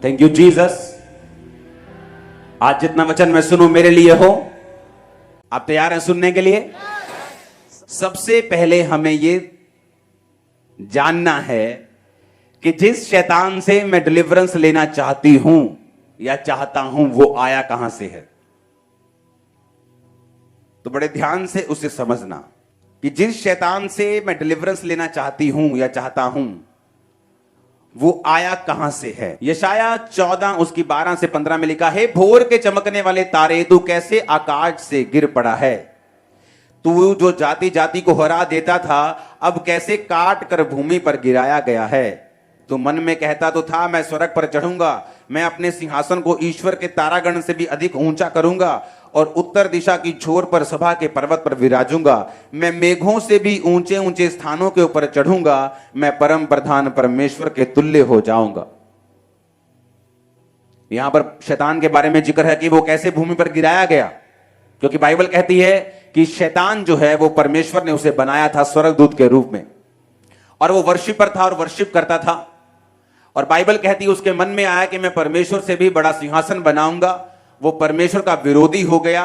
Thank you Jesus. आज जितना वचन मैं सुनूं मेरे लिए हो। आप तैयार हैं सुनने के लिए? सबसे पहले हमें ये जानना है कि जिस शैतान से मैं डिलीवरेंस लेना चाहती हूं या चाहता हूं वो आया कहां से है। तो बड़े ध्यान से उसे समझना कि जिस शैतान से मैं डिलीवरेंस लेना चाहती हूं या चाहता हूं वो आया कहां से है। यशाया 14 उसकी 12 से 15 में लिखा है, भोर के चमकने वाले तारे, तू कैसे आकाश से गिर पड़ा है। तू जो जाति जाति को हरा देता था, अब कैसे काट कर भूमि पर गिराया गया है। तू मन में कहता तो था, मैं स्वर्ग पर चढ़ूंगा, मैं अपने सिंहासन को ईश्वर के तारागण से भी अधिक ऊंचा करूंगा और उत्तर दिशा की छोर पर सभा के पर्वत पर विराजूंगा। मैं मेघों से भी ऊंचे ऊंचे स्थानों के ऊपर चढ़ूंगा, मैं परम प्रधान परमेश्वर के तुल्य हो जाऊंगा। यहां पर शैतान के बारे में जिक्र है कि वो कैसे भूमि पर गिराया गया, क्योंकि बाइबल कहती है कि शैतान जो है वो परमेश्वर ने उसे बनाया था स्वर्गदूत के रूप में, और वो वर्शिपर था और वर्शिप करता था। और बाइबल कहती है उसके मन में आया कि मैं परमेश्वर से भी बड़ा सिंहासन बनाऊंगा। वो परमेश्वर का विरोधी हो गया।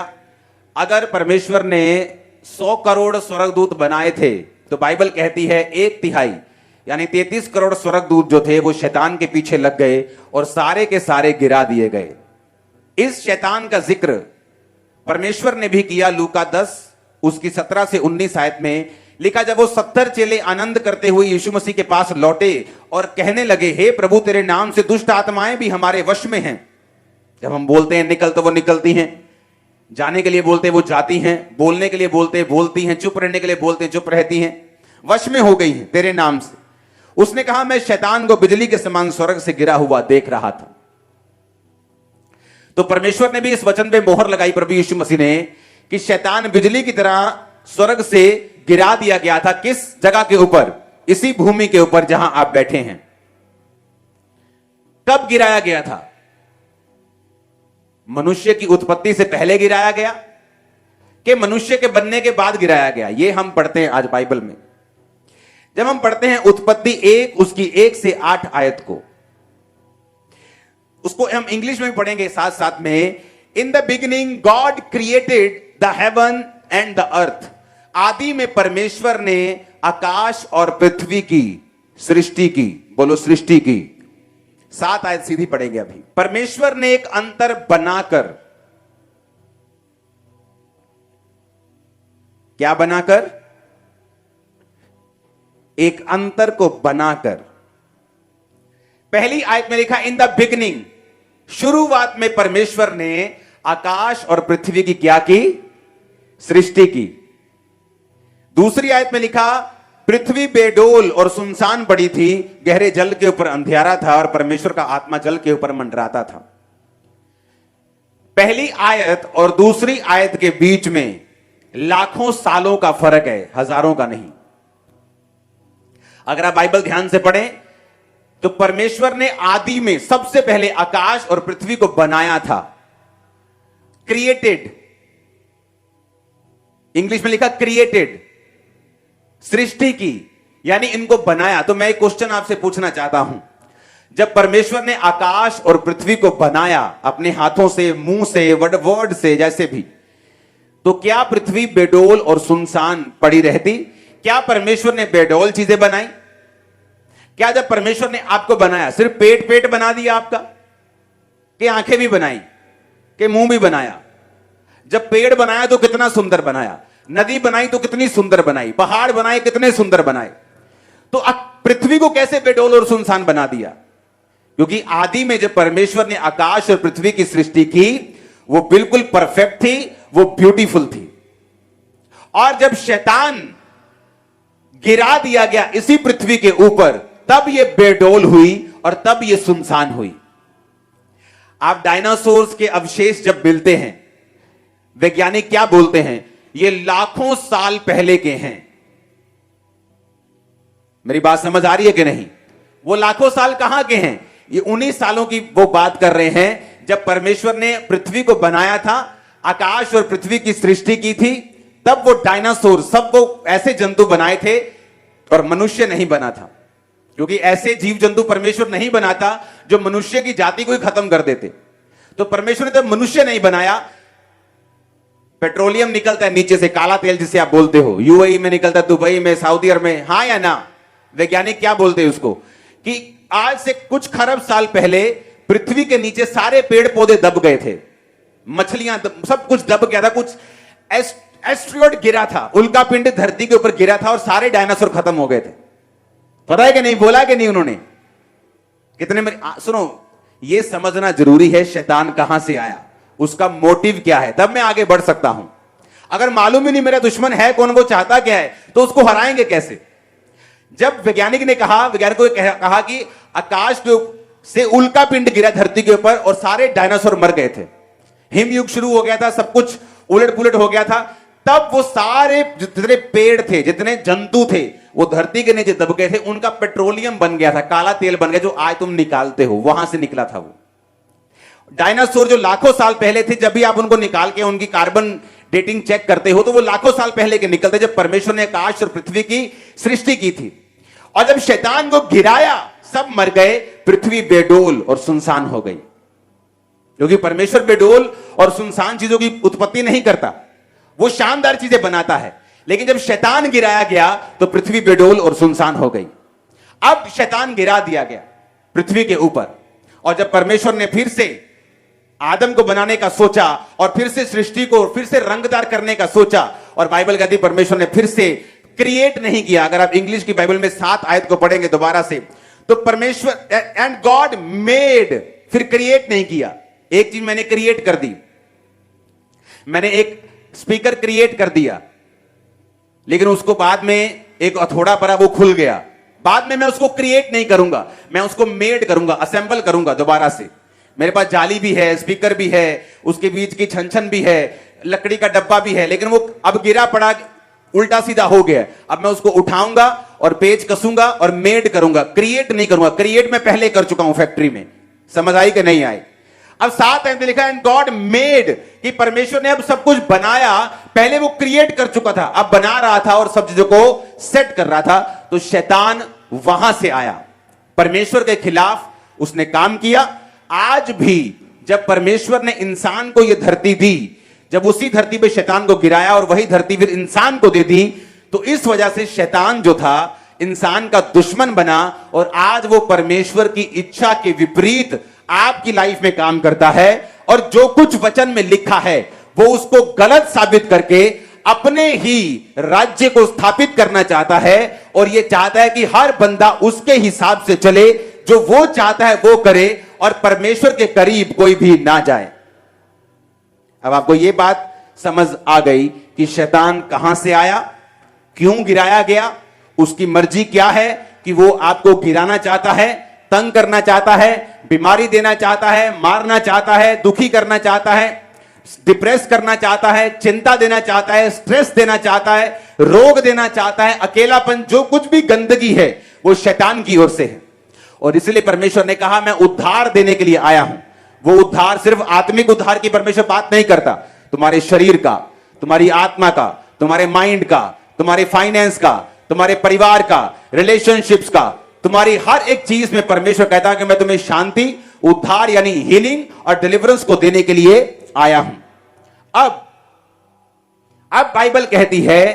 अगर परमेश्वर ने 100 करोड़ स्वर्गदूत बनाए थे तो बाइबल कहती है 1/3 यानी 33 करोड़ स्वर्गदूत जो थे वो शैतान के पीछे लग गए और सारे के सारे गिरा दिए गए। इस शैतान का जिक्र परमेश्वर ने भी किया। लूका 10 उसकी 17 से 19 आयत में लिखा, जब वो 70 चेले आनंद करते हुए यीशु मसीह के पास लौटे और कहने लगे, हे प्रभु, तेरे नाम से दुष्ट आत्माएं भी हमारे वश में हैं। जब हम बोलते हैं निकल तो वो निकलती हैं, जाने के लिए बोलते वो जाती हैं, बोलने के लिए बोलते बोलती हैं, चुप रहने के लिए बोलते चुप रहती हैं, वश में हो गई हैं तेरे नाम से। उसने कहा, मैं शैतान को बिजली के समान स्वर्ग से गिरा हुआ देख रहा था। तो परमेश्वर ने भी इस वचन पे मोहर लगाई, प्रभु यीशु मसीह ने, कि शैतान बिजली की तरह स्वर्ग से गिरा दिया गया था। किस जगह के ऊपर? इसी भूमि के ऊपर जहां आप बैठे हैं। कब गिराया गया था? मनुष्य की उत्पत्ति से पहले गिराया गया कि मनुष्य के बनने के बाद गिराया गया? ये हम पढ़ते हैं आज बाइबल में। जब हम पढ़ते हैं उत्पत्ति 1 उसकी 1 से 8 आयत को, उसको हम इंग्लिश में पढ़ेंगे साथ साथ में। In the beginning God created the heaven and the earth. आदि में परमेश्वर ने आकाश और पृथ्वी की सृष्टि की। बोलो सृष्टि की। 7 आयत सीधी पढ़ेंगे अभी। परमेश्वर ने एक अंतर बनाकर, क्या बनाकर? एक अंतर को बनाकर। पहली आयत में लिखा, इन द बिगिनिंग, शुरुआत में परमेश्वर ने आकाश और पृथ्वी की क्या की? सृष्टि की। दूसरी आयत में लिखा, पृथ्वी बेडोल और सुनसान पड़ी थी, गहरे जल के ऊपर अंधियारा था और परमेश्वर का आत्मा जल के ऊपर मंडराता था। पहली आयत और दूसरी आयत के बीच में लाखों सालों का फर्क है, हजारों का नहीं। अगर आप बाइबल ध्यान से पढ़ें तो परमेश्वर ने आदि में सबसे पहले आकाश और पृथ्वी को बनाया था। क्रिएटेड, इंग्लिश में लिखा क्रिएटेड, सृष्टि की, यानी इनको बनाया। तो मैं एक क्वेश्चन आपसे पूछना चाहता हूं, जब परमेश्वर ने आकाश और पृथ्वी को बनाया अपने हाथों से, मुंह से, वर्ड से, जैसे भी, तो क्या पृथ्वी बेडोल और सुनसान पड़ी रहती? क्या परमेश्वर ने बेडोल चीजें बनाई? क्या जब परमेश्वर ने आपको बनाया सिर्फ पेट बना दिया आपका, कि आंखें भी बनाई, कि मुंह भी बनाया? जब पेड़ बनाया तो कितना सुंदर बनाया, नदी बनाई तो कितनी सुंदर बनाई, पहाड़ बनाए कितने सुंदर बनाए। तो पृथ्वी को कैसे बेडोल और सुनसान बना दिया? क्योंकि आदि में जब परमेश्वर ने आकाश और पृथ्वी की सृष्टि की वो बिल्कुल परफेक्ट थी, वो ब्यूटीफुल थी। और जब शैतान गिरा दिया गया इसी पृथ्वी के ऊपर, तब ये बेडोल हुई और तब ये सुनसान हुई। आप डायनासोर्स के अवशेष जब मिलते हैं, वैज्ञानिक क्या बोलते हैं? ये लाखों साल पहले के हैं। मेरी बात समझ आ रही है कि नहीं? वो लाखों साल कहां के हैं? ये 19 सालों की वो बात कर रहे हैं जब परमेश्वर ने पृथ्वी को बनाया था, आकाश और पृथ्वी की सृष्टि की थी, तब वो डायनासोर, सब वो ऐसे जंतु बनाए थे और मनुष्य नहीं बना था। क्योंकि ऐसे जीव जंतु परमेश्वर नहीं बनाता जो मनुष्य की जाति को ही खत्म कर देते। तो परमेश्वर ने तो मनुष्य नहीं बनाया। पेट्रोलियम निकलता है नीचे से, काला तेल जिसे आप बोलते हो, यूएई में निकलता है, दुबई में, सऊदी अरब में, हां या ना? वैज्ञानिक क्या बोलते हैं उसको कि आज से कुछ खरब साल पहले पृथ्वी के नीचे सारे पेड़ पौधे दब गए थे, मछलियां सब कुछ दब गया था, कुछ एस्ट्रॉयड गिरा था, उल्का पिंड धरती के ऊपर गिरा था और सारे डायनासोर खत्म हो गए थे। पता है कि नहीं? बोला कि नहीं उन्होंने? कितने में सुनो, यह समझना जरूरी है शैतान कहां से आया, उसका मोटिव क्या है, तब मैं आगे बढ़ सकता हूं। अगर मालूम ही नहीं मेरा दुश्मन है कौन, वो चाहता क्या है, तो उसको हराएंगे कैसे? जब वैज्ञानिक ने कहा, वैज्ञानिकों ने कहा कि आकाश से उल्का पिंड गिरा धरती के ऊपर और सारे डायनासोर मर गए थे, हिमयुग शुरू हो गया था, सब कुछ उलट पुलट हो गया था, तब वो सारे जितने पेड़ थे, जितने जंतु थे, वो धरती के नीचे दब गए थे, उनका पेट्रोलियम बन गया था, काला तेल बन गया, जो आज तुम निकालते हो, वहां से निकला था वो। डायनासोर जो लाखों साल पहले थे, जब भी आप उनको निकाल के उनकी कार्बन डेटिंग चेक करते हो तो वो लाखों साल पहले के निकलते, जब परमेश्वर ने आकाश और पृथ्वी की सृष्टि की थी। और जब शैतान को गिराया, सब मर गए, पृथ्वी बेडोल और सुनसान हो गई। क्योंकि परमेश्वर बेडोल और सुनसान चीजों की उत्पत्ति नहीं करता, वो शानदार चीजें बनाता है। लेकिन जब शैतान गिराया गया तो पृथ्वी बेडोल और सुनसान हो गई। अब शैतान गिरा दिया गया पृथ्वी के ऊपर, और जब परमेश्वर ने फिर से आदम को बनाने का सोचा और फिर से सृष्टि को फिर से रंगदार करने का सोचा, और बाइबल कहती है परमेश्वर ने फिर से क्रिएट नहीं किया। अगर आप इंग्लिश की बाइबल में 7 आयत को पढ़ेंगे दोबारा से, तो परमेश्वर एंड गॉड मेड, फिर क्रिएट नहीं किया। एक चीज मैंने क्रिएट कर दी, मैंने एक स्पीकर क्रिएट कर दिया, लेकिन उसको बाद में एक हथौड़ा पड़ा, वो खुल गया। बाद में मैं उसको क्रिएट नहीं करूंगा, मैं उसको मेड करूंगा, असेंबल करूंगा दोबारा से। मेरे पास जाली भी है, स्पीकर भी है, उसके बीच की छन भी है, लकड़ी का डब्बा भी है, लेकिन वो अब गिरा पड़ा, उल्टा सीधा हो गया। अब मैं उसको उठाऊंगा और पेच कसूंगा और मेड करूंगा, क्रिएट नहीं करूंगा। क्रिएट मैं पहले कर चुका हूं फैक्ट्री में। समझ आई कि नहीं आई? अब 7 में लिखा है एंड गॉड मेड, कि परमेश्वर ने अब सब कुछ बनाया। पहले वो क्रिएट कर चुका था, अब बना रहा था और सब चीजों को सेट कर रहा था। तो शैतान वहां से आया, परमेश्वर के खिलाफ उसने काम किया। आज भी जब परमेश्वर ने इंसान को यह धरती दी, जब उसी धरती पे शैतान को गिराया और वही धरती फिर इंसान को दे दी, तो इस वजह से शैतान जो था इंसान का दुश्मन बना, और आज वो परमेश्वर की इच्छा के विपरीत आपकी लाइफ में काम करता है। और जो कुछ वचन में लिखा है वो उसको गलत साबित करके अपने ही राज्य को स्थापित करना चाहता है, और यह चाहता है कि हर बंदा उसके हिसाब से चले, जो वो चाहता है वो करे, और परमेश्वर के करीब कोई भी ना जाए। अब आपको यह बात समझ आ गई कि शैतान कहां से आया, क्यों गिराया गया, उसकी मर्जी क्या है, कि वो आपको गिराना चाहता है, तंग करना चाहता है, बीमारी देना चाहता है, मारना चाहता है, दुखी करना चाहता है, डिप्रेस करना चाहता है, चिंता देना चाहता है, स्ट्रेस देना चाहता है, रोग देना चाहता है, अकेलापन, जो कुछ भी गंदगी है वो शैतान की ओर से है। और इसलिए परमेश्वर ने कहा मैं उद्धार देने के लिए आया हूं। वो उद्धार सिर्फ आत्मिक उद्धार की परमेश्वर बात नहीं करता, तुम्हारे शरीर का, तुम्हारी आत्मा का, तुम्हारे माइंड का, तुम्हारे फाइनेंस का, तुम्हारे परिवार का, रिलेशनशिप्स का, तुम्हारी हर एक चीज में परमेश्वर कहता है कि मैं तुम्हें शांति, उद्धार यानी हीलिंग और डिलीवरेंस को देने के लिए आया हूं। अब बाइबल कहती है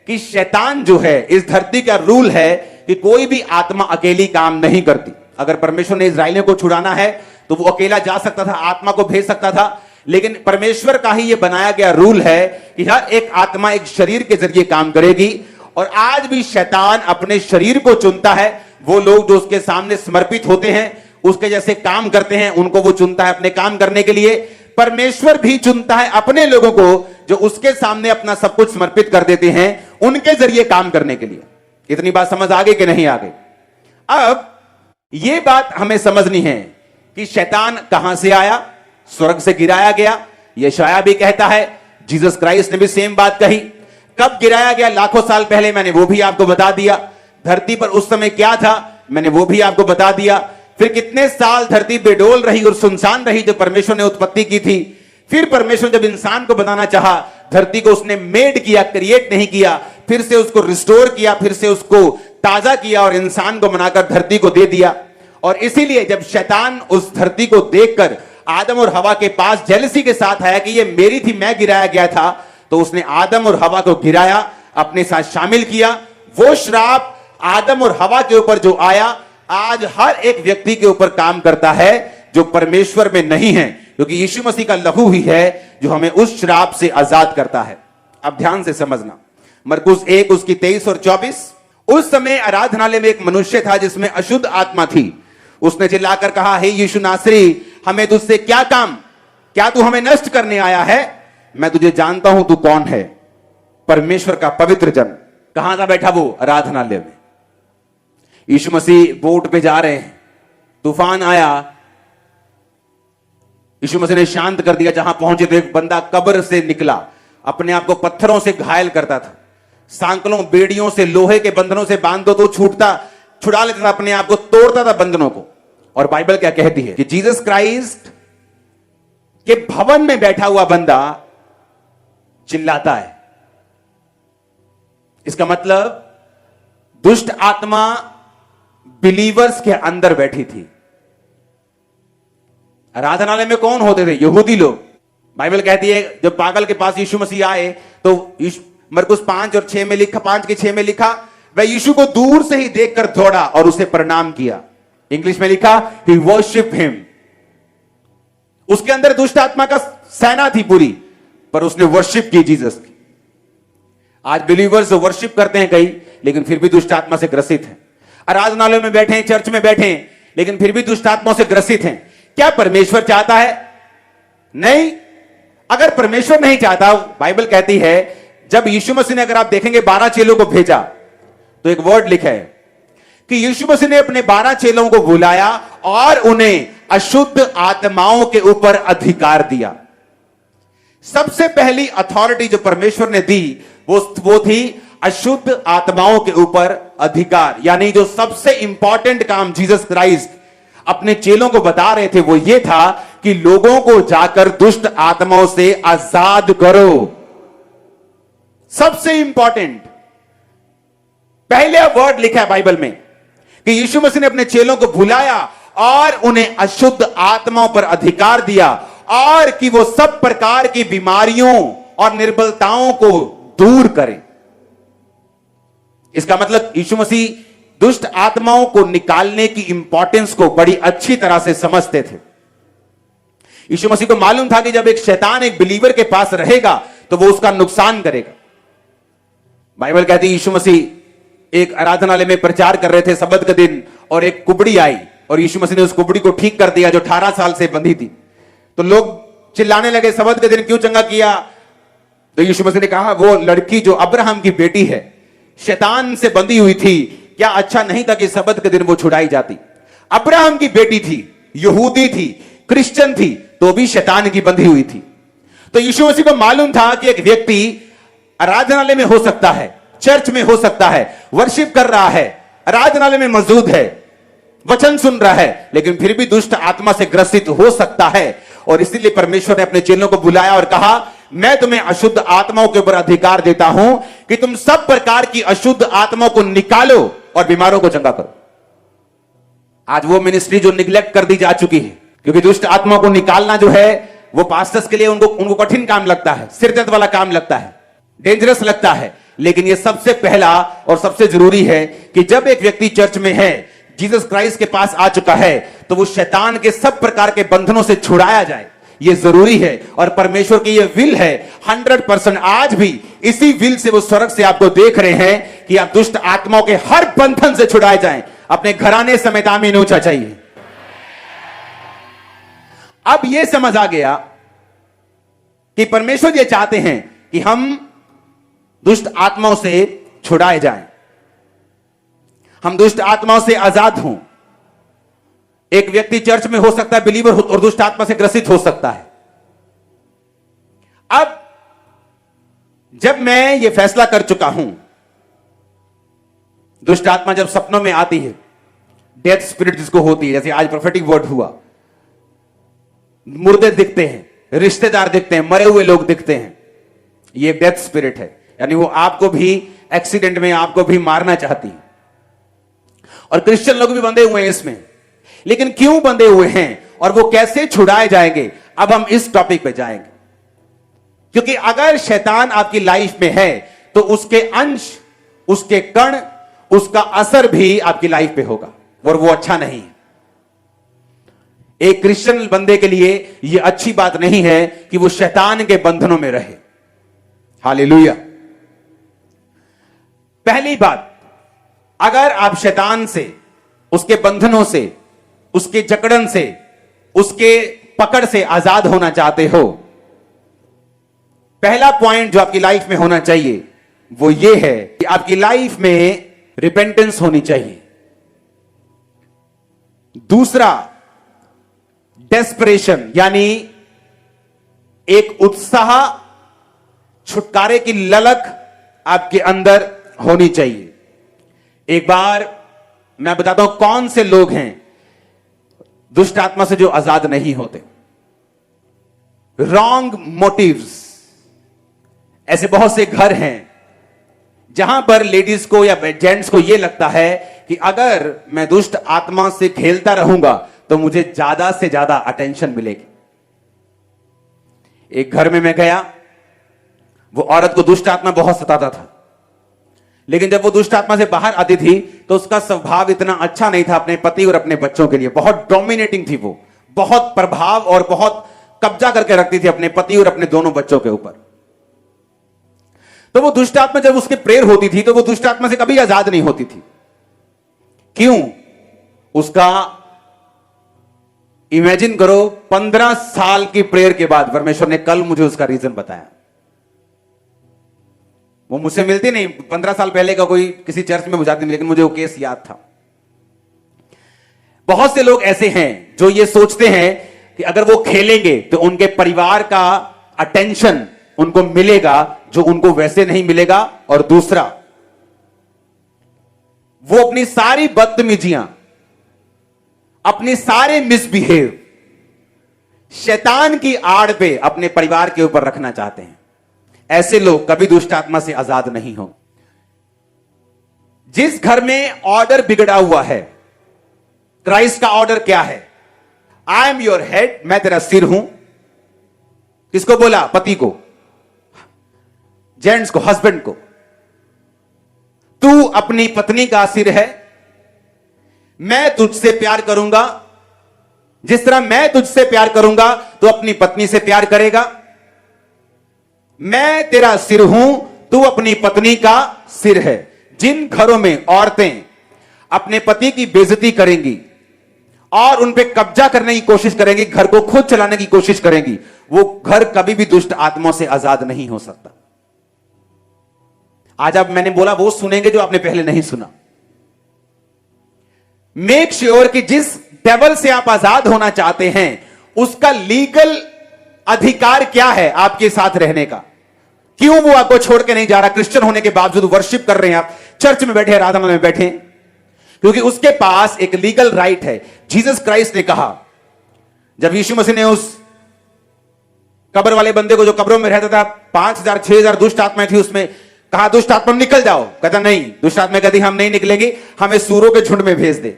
कि शैतान जो है, इस धरती का रूल है कि कोई भी आत्मा अकेली काम नहीं करती। अगर परमेश्वर ने इस्राएलियों को छुड़ाना है तो वो अकेला जा सकता था, आत्मा को भेज सकता था, लेकिन परमेश्वर का ही यह बनाया गया रूल है कि हर एक आत्मा एक शरीर के जरिए काम करेगी। और आज भी शैतान अपने शरीर को चुनता है, वो लोग जो उसके सामने समर्पित होते हैं, उसके जैसे काम करते हैं, उनको वो चुनता है अपने काम करने के लिए। परमेश्वर भी चुनता है अपने लोगों को जो उसके सामने अपना सब कुछ समर्पित कर देते हैं, उनके जरिए काम करने के लिए। इतनी बात समझ आ गई कि नहीं आ गई? अब यह बात हमें समझनी है कि शैतान कहां से आया, स्वर्ग से गिराया गया। यशायाह भी कहता है, जीसस क्राइस्ट ने भी सेम बात कही। कब गिराया गया? लाखों साल पहले, मैंने वो भी आपको बता दिया। धरती पर उस समय क्या था, मैंने वो भी आपको बता दिया। फिर कितने साल धरती बेडोल रही और सुनसान रही जब परमेश्वर ने उत्पत्ति की थी। फिर परमेश्वर जब इंसान को बनाना चाहा, धरती को उसने मेड किया, क्रिएट नहीं किया, फिर से उसको रिस्टोर किया, फिर से उसको ताजा किया और इंसान को बनाकर धरती को दे दिया। और इसीलिए जब शैतान उस धरती को देखकर आदम और हवा के पास जेलसी के साथ आया कि ये मेरी थी, मैं गिराया गया था, तो उसने आदम और हवा को गिराया, अपने साथ शामिल किया। वो श्राप आदम और हवा के ऊपर जो आया, आज हर एक व्यक्ति के ऊपर काम करता है जो परमेश्वर में नहीं है, क्योंकि यीशु मसीह का लहू ही है जो हमें उस श्राप से आजाद करता है। अब ध्यान से समझना, मरकुस 1 उसकी 23 और 24। उस समय आराधनालय में एक मनुष्य था जिसमें अशुद्ध आत्मा थी। उसने चिल्लाकर कहा, हे यीशु नासरी, हमें तुझसे क्या काम? क्या तू हमें नष्ट करने आया है? मैं तुझे जानता हूं, तू कौन है, परमेश्वर का पवित्र जन। कहां था बैठा वो? आराधनालय में। यीशु मसीह बोट पे जा रहे हैं, तूफान आया, यीशु मसीह ने शांत कर दिया। जहां पहुंचे तो एक बंदा कब्र से निकला, अपने आप को पत्थरों से घायल करता था, सांकलों बेड़ियों से, लोहे के बंधनों से बांध दो तो छुड़ा लेता था, अपने आप को तोड़ता था बंधनों को। और बाइबल क्या कहती है कि जीसस क्राइस्ट के भवन में बैठा हुआ बंदा चिल्लाता है। इसका मतलब दुष्ट आत्मा बिलीवर्स के अंदर बैठी थी। आराधनालय में कौन होते थे? यहूदी लोग। बाइबल कहती है जब पागल के पास यीशु मसीह आए तो मरकुस 5 और 6 में लिखा, 5 के 6 में लिखा, वह यीशु को दूर से ही देखकर दौड़ा और उसे प्रणाम किया। इंग्लिश में लिखा, he worshiped him। उसके अंदर दुष्ट आत्मा का सेना थी पूरी, पर उसने वर्शिप की जीसस की। आज बिलीवर्स वर्शिप करते हैं कई, लेकिन फिर भी दुष्ट आत्मा से ग्रसित हैं। आराधनालय में बैठे हैं, चर्च में बैठे हैं, लेकिन फिर भी दुष्ट आत्माओं से ग्रसित हैं। क्या परमेश्वर चाहता है? नहीं। अगर परमेश्वर नहीं चाहता, बाइबल कहती है जब यीशु मसीह ने, अगर आप देखेंगे 12 चेलों को भेजा, तो एक वर्ड लिखा है कि यीशु मसीह ने अपने 12 चेलों को बुलाया और उन्हें अशुद्ध आत्माओं के ऊपर अधिकार दिया। सबसे पहली अथॉरिटी जो परमेश्वर ने दी वो थी अशुद्ध आत्माओं के ऊपर अधिकार। यानी जो सबसे इंपॉर्टेंट काम जीसस क्राइस्ट अपने चेलों को बता रहे थे वो ये था कि लोगों को जाकर दुष्ट आत्माओं से आजाद करो। सबसे इंपॉर्टेंट पहले वर्ड लिखा है बाइबल में कि यीशु मसीह ने अपने चेलों को बुलाया और उन्हें अशुद्ध आत्माओं पर अधिकार दिया, और कि वो सब प्रकार की बीमारियों और निर्बलताओं को दूर करें। इसका मतलब यीशु मसीह दुष्ट आत्माओं को निकालने की इंपॉर्टेंस को बड़ी अच्छी तरह से समझते थे। यीशु मसीह को मालूम था कि जब एक शैतान एक बिलीवर के पास रहेगा तो वो उसका नुकसान करेगा। बाइबल कहती है यीशु मसीह एक आराधनालय में प्रचार कर रहे थे सबत के दिन, और एक कुबड़ी आई और यीशु मसीह ने उस कुबड़ी को ठीक कर दिया जो 18 साल से बंधी थी। तो लोग चिल्लाने लगे, सबत के दिन क्यों चंगा किया? तो यीशु मसीह ने कहा, वो लड़की जो अब्राहम की बेटी है, शैतान से बंधी हुई थी, क्या अच्छा नहीं था कि सबत के दिन वो छुड़ाई जाती? अब्राहम की बेटी थी, यहूदी थी, क्रिश्चियन थी, तो भी शैतान की बंधी हुई थी। तो यीशु मसीह को मालूम था कि एक व्यक्ति आराधनालय में हो सकता है, चर्च में हो सकता है, वर्शिप कर रहा है, आराधनालय में मौजूद है, वचन सुन रहा है, लेकिन फिर भी दुष्ट आत्मा से ग्रसित हो सकता है। और इसीलिए परमेश्वर ने अपने चेलों को बुलाया और कहा, मैं तुम्हें अशुद्ध आत्माओं के ऊपर अधिकार देता हूं कि तुम सब प्रकार की अशुद्ध आत्माओं को निकालो और बीमारों को चंगा करो। आज वो मिनिस्ट्री जो निग्लेक्ट कर दी जा चुकी है, क्योंकि दुष्ट आत्माओं को निकालना जो है वो पास्टर्स के लिए उनको कठिन काम लगता है, सिरदर्द वाला काम लगता है, डेंजरस लगता है। लेकिन ये सबसे पहला और सबसे जरूरी है कि जब एक व्यक्ति चर्च में है, जीसस क्राइस्ट के पास आ चुका है, तो वो शैतान के सब प्रकार के बंधनों से छुड़ाया जाए। ये जरूरी है और परमेश्वर की ये विल है 100%। आज भी इसी विल से वो स्वर्ग से आपको देख रहे हैं कि आप दुष्ट आत्माओं के हर बंधन से छुड़ाए जाएं। अपने घराने समेत आमीन ऊंचा चाहिए। अब यह समझ आ गया कि परमेश्वर ये चाहते हैं कि हम दुष्ट आत्माओं से छुड़ाए जाएं, हम दुष्ट आत्माओं से आजाद हों। एक व्यक्ति चर्च में हो सकता है बिलीवर हो और दुष्ट आत्मा से ग्रसित हो सकता है। अब जब मैं ये फैसला कर चुका हूं, दुष्ट आत्मा जब सपनों में आती है, डेथ स्पिरिट जिसको होती है, जैसे आज प्रोफेटिक वर्ड हुआ, मुर्दे दिखते हैं, रिश्तेदार दिखते हैं, मरे हुए लोग दिखते हैं, ये डेथ स्पिरिट है। यानी वो आपको भी एक्सीडेंट में आपको भी मारना चाहती है। और क्रिश्चियन लोग भी बंधे हुए हैं इसमें। लेकिन क्यों बंधे हुए हैं और वो कैसे छुड़ाए जाएंगे, अब हम इस टॉपिक पे जाएंगे। क्योंकि अगर शैतान आपकी लाइफ में है तो उसके अंश, उसके कण, उसका असर भी आपकी लाइफ पे होगा और वो अच्छा नहीं है। एक क्रिश्चियन बंदे के लिए यह अच्छी बात नहीं है कि वो शैतान के बंधनों में रहे। हालेलुया। पहली बात, अगर आप शैतान से, उसके बंधनों से, उसके जकड़न से, उसके पकड़ से आजाद होना चाहते हो, पहला पॉइंट जो आपकी लाइफ में होना चाहिए वो ये है कि आपकी लाइफ में रिपेंटेंस होनी चाहिए। दूसरा, डेस्परेशन, यानी एक उत्साह, छुटकारे की ललक आपके अंदर होनी चाहिए। एक बार मैं बताता हूं कौन से लोग हैं दुष्ट आत्मा से जो आजाद नहीं होते। Wrong motives. ऐसे बहुत से घर हैं जहां पर लेडीज को या जेंट्स को यह लगता है कि अगर मैं दुष्ट आत्मा से खेलता रहूंगा तो मुझे ज्यादा से ज्यादा अटेंशन मिलेगी। एक घर में मैं गया, वो औरत को दुष्ट आत्मा बहुत सताता था, लेकिन जब वो दुष्ट आत्मा से बाहर आती थी तो उसका स्वभाव इतना अच्छा नहीं था अपने पति और अपने बच्चों के लिए। बहुत डोमिनेटिंग थी वो, बहुत प्रभाव और बहुत कब्जा करके रखती थी अपने पति और अपने दोनों बच्चों के ऊपर। तो वो दुष्ट आत्मा जब उसके प्रेयर होती थी तो वो दुष्ट आत्मा से कभी आजाद नहीं होती थी। क्यों? उसका इमेजिन करो, 15 साल की प्रेयर के बाद परमेश्वर ने कल मुझे उसका रीजन बताया। वो मुझसे मिलती नहीं, 15 साल पहले का कोई किसी चर्च में बुझाती नहीं, लेकिन मुझे वो केस याद था। बहुत से लोग ऐसे हैं जो ये सोचते हैं कि अगर वो खेलेंगे तो उनके परिवार का अटेंशन उनको मिलेगा जो उनको वैसे नहीं मिलेगा। और दूसरा, वो अपनी सारी बदतमीजियां, अपने सारे मिसबिहेव शैतान की आड़ पे अपने परिवार के ऊपर रखना चाहते हैं। ऐसे लोग कभी दुष्ट आत्मा से आजाद नहीं हो। जिस घर में ऑर्डर बिगड़ा हुआ है, क्राइस्ट का ऑर्डर क्या है? आई एम योर हेड, मैं तेरा सिर हूं। किसको बोला? पति को, जेंट्स को, हस्बैंड को। तू अपनी पत्नी का सिर है, मैं तुझसे प्यार करूंगा। जिस तरह मैं तुझसे प्यार करूंगा तो अपनी पत्नी से प्यार करेगा। मैं तेरा सिर हूं, तू अपनी पत्नी का सिर है। जिन घरों में औरतें अपने पति की बेइज्जती करेंगी और उन पे कब्जा करने की कोशिश करेंगी, घर को खुद चलाने की कोशिश करेंगी, वो घर कभी भी दुष्ट आत्माओं से आजाद नहीं हो सकता। आज अब मैंने बोला वो सुनेंगे जो आपने पहले नहीं सुना। मेक श्योर कि जिस डेविल से आप आजाद होना चाहते हैं उसका लीगल अधिकार क्या है आपके साथ रहने का। क्यों वो आपको छोड़ के नहीं जा रहा? क्रिश्चियन होने के बावजूद वर्शिप कर रहे हैं आप, चर्च में बैठे, आराधना में बैठे, क्योंकि उसके पास एक लीगल राइट है। जीसस क्राइस्ट ने कहा, जब यीशु मसीह ने उस कब्र वाले बंदे को जो कब्रों में रहता था, 5000 6000 दुष्ट आत्माएं थी, उसमें कहा दुष्ट आत्मा निकल जाओ। कहता नहीं, दुष्ट आत्मा कहती हम नहीं निकलेंगे, हमें सूरों के झुंड में भेज दे।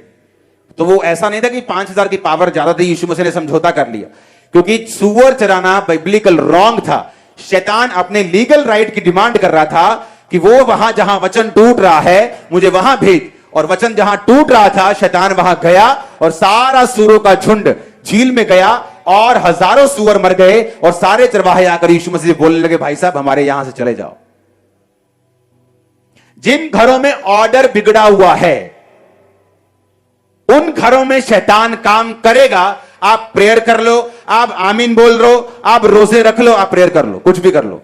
तो वो ऐसा नहीं था कि 5000 की पावर ज्यादा थी, यीशु मसीह ने समझौता कर लिया, क्योंकि सुअर चराना बाइबलिकल रॉन्ग था। शैतान अपने लीगल राइट की डिमांड कर रहा था कि वो वहां जहां वचन टूट रहा है मुझे वहां भेज। और वचन जहां टूट रहा था शैतान वहां गया और सारा सूरों का झुंड झील में गया और हजारों सूअर मर गए। और सारे चरवाहे आकर यीशु मसीह से बोलने लगे, भाई साहब हमारे यहां से चले जाओ। जिन घरों में ऑर्डर बिगड़ा हुआ है उन घरों में शैतान काम करेगा। आप प्रेयर कर लो, आप आमीन बोल लो, आप रोजे रख लो, आप प्रेयर कर लो, कुछ भी कर लो।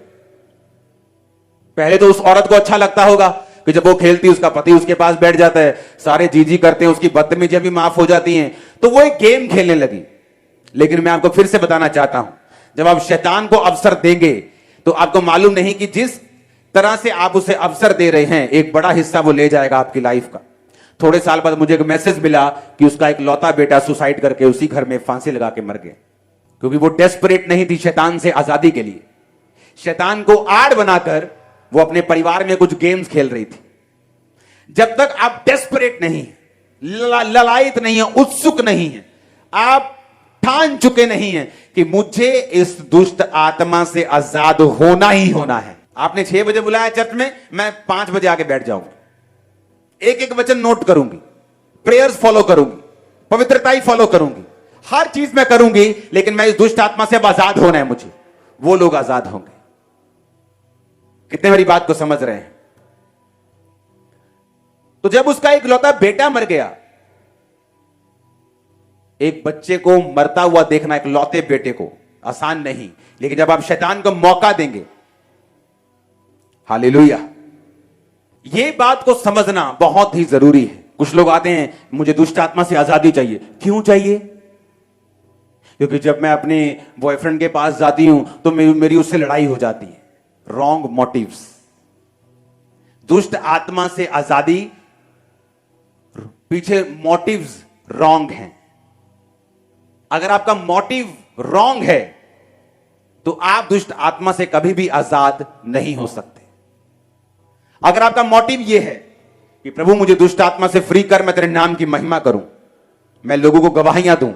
पहले तो उस औरत को अच्छा लगता होगा कि जब वो खेलती उसका पति उसके पास बैठ जाता है, सारे जी करते हैं, उसकी बदतमीजियां भी माफ हो जाती हैं, तो वो एक गेम खेलने लगी। लेकिन मैं आपको फिर से बताना चाहता हूं, जब आप शैतान को अवसर देंगे तो आपको मालूम नहीं कि जिस तरह से आप उसे अवसर दे रहे हैं एक बड़ा हिस्सा वो ले जाएगा आपकी लाइफ का। थोड़े साल बाद मुझे एक मैसेज मिला कि उसका एक लौता बेटा सुसाइड करके उसी घर में फांसी लगा के मर गया, क्योंकि वो डेस्परेट नहीं थी शैतान से आजादी के लिए। शैतान को आड़ बनाकर वो अपने परिवार में कुछ गेम्स खेल रही थी। जब तक आप डेस्परेट नहीं, ललायत नहीं है, उत्सुक नहीं है, आप ठान चुके नहीं हैं कि मुझे इस दुष्ट आत्मा से आजाद होना ही होना है। आपने 6 बजे बुलाया चर्च में, मैं 5 बजे आके बैठ जाऊंगा, एक एक वचन नोट करूंगी, प्रेयर्स फॉलो करूंगी, पवित्रता ही फॉलो करूंगी, हर चीज मैं करूंगी, लेकिन मैं इस दुष्ट आत्मा से अब आजाद होना है मुझे। वो लोग आजाद होंगे। कितने मेरी बात को समझ रहे हैं? तो जब उसका एक लौता बेटा मर गया, एक बच्चे को मरता हुआ देखना, एक लौते बेटे को, आसान नहीं, लेकिन जब आप शैतान को मौका देंगे, हालेलुया, ये बात को समझना बहुत ही जरूरी है। कुछ लोग आते हैं, मुझे दुष्ट आत्मा से आजादी चाहिए। क्यों चाहिए? क्योंकि जब मैं अपने बॉयफ्रेंड के पास जाती हूं तो मेरी उससे लड़ाई हो जाती है। Wrong motives. दुष्ट आत्मा से आजादी, पीछे मोटिव्स रॉन्ग हैं। अगर आपका मोटिव रॉन्ग है तो आप दुष्ट आत्मा से कभी भी आजाद नहीं हो सकते। अगर आपका मोटिव यह है कि प्रभु मुझे दुष्ट आत्मा से फ्री कर, मैं तेरे नाम की महिमा करूं, मैं लोगों को गवाहियां दूं,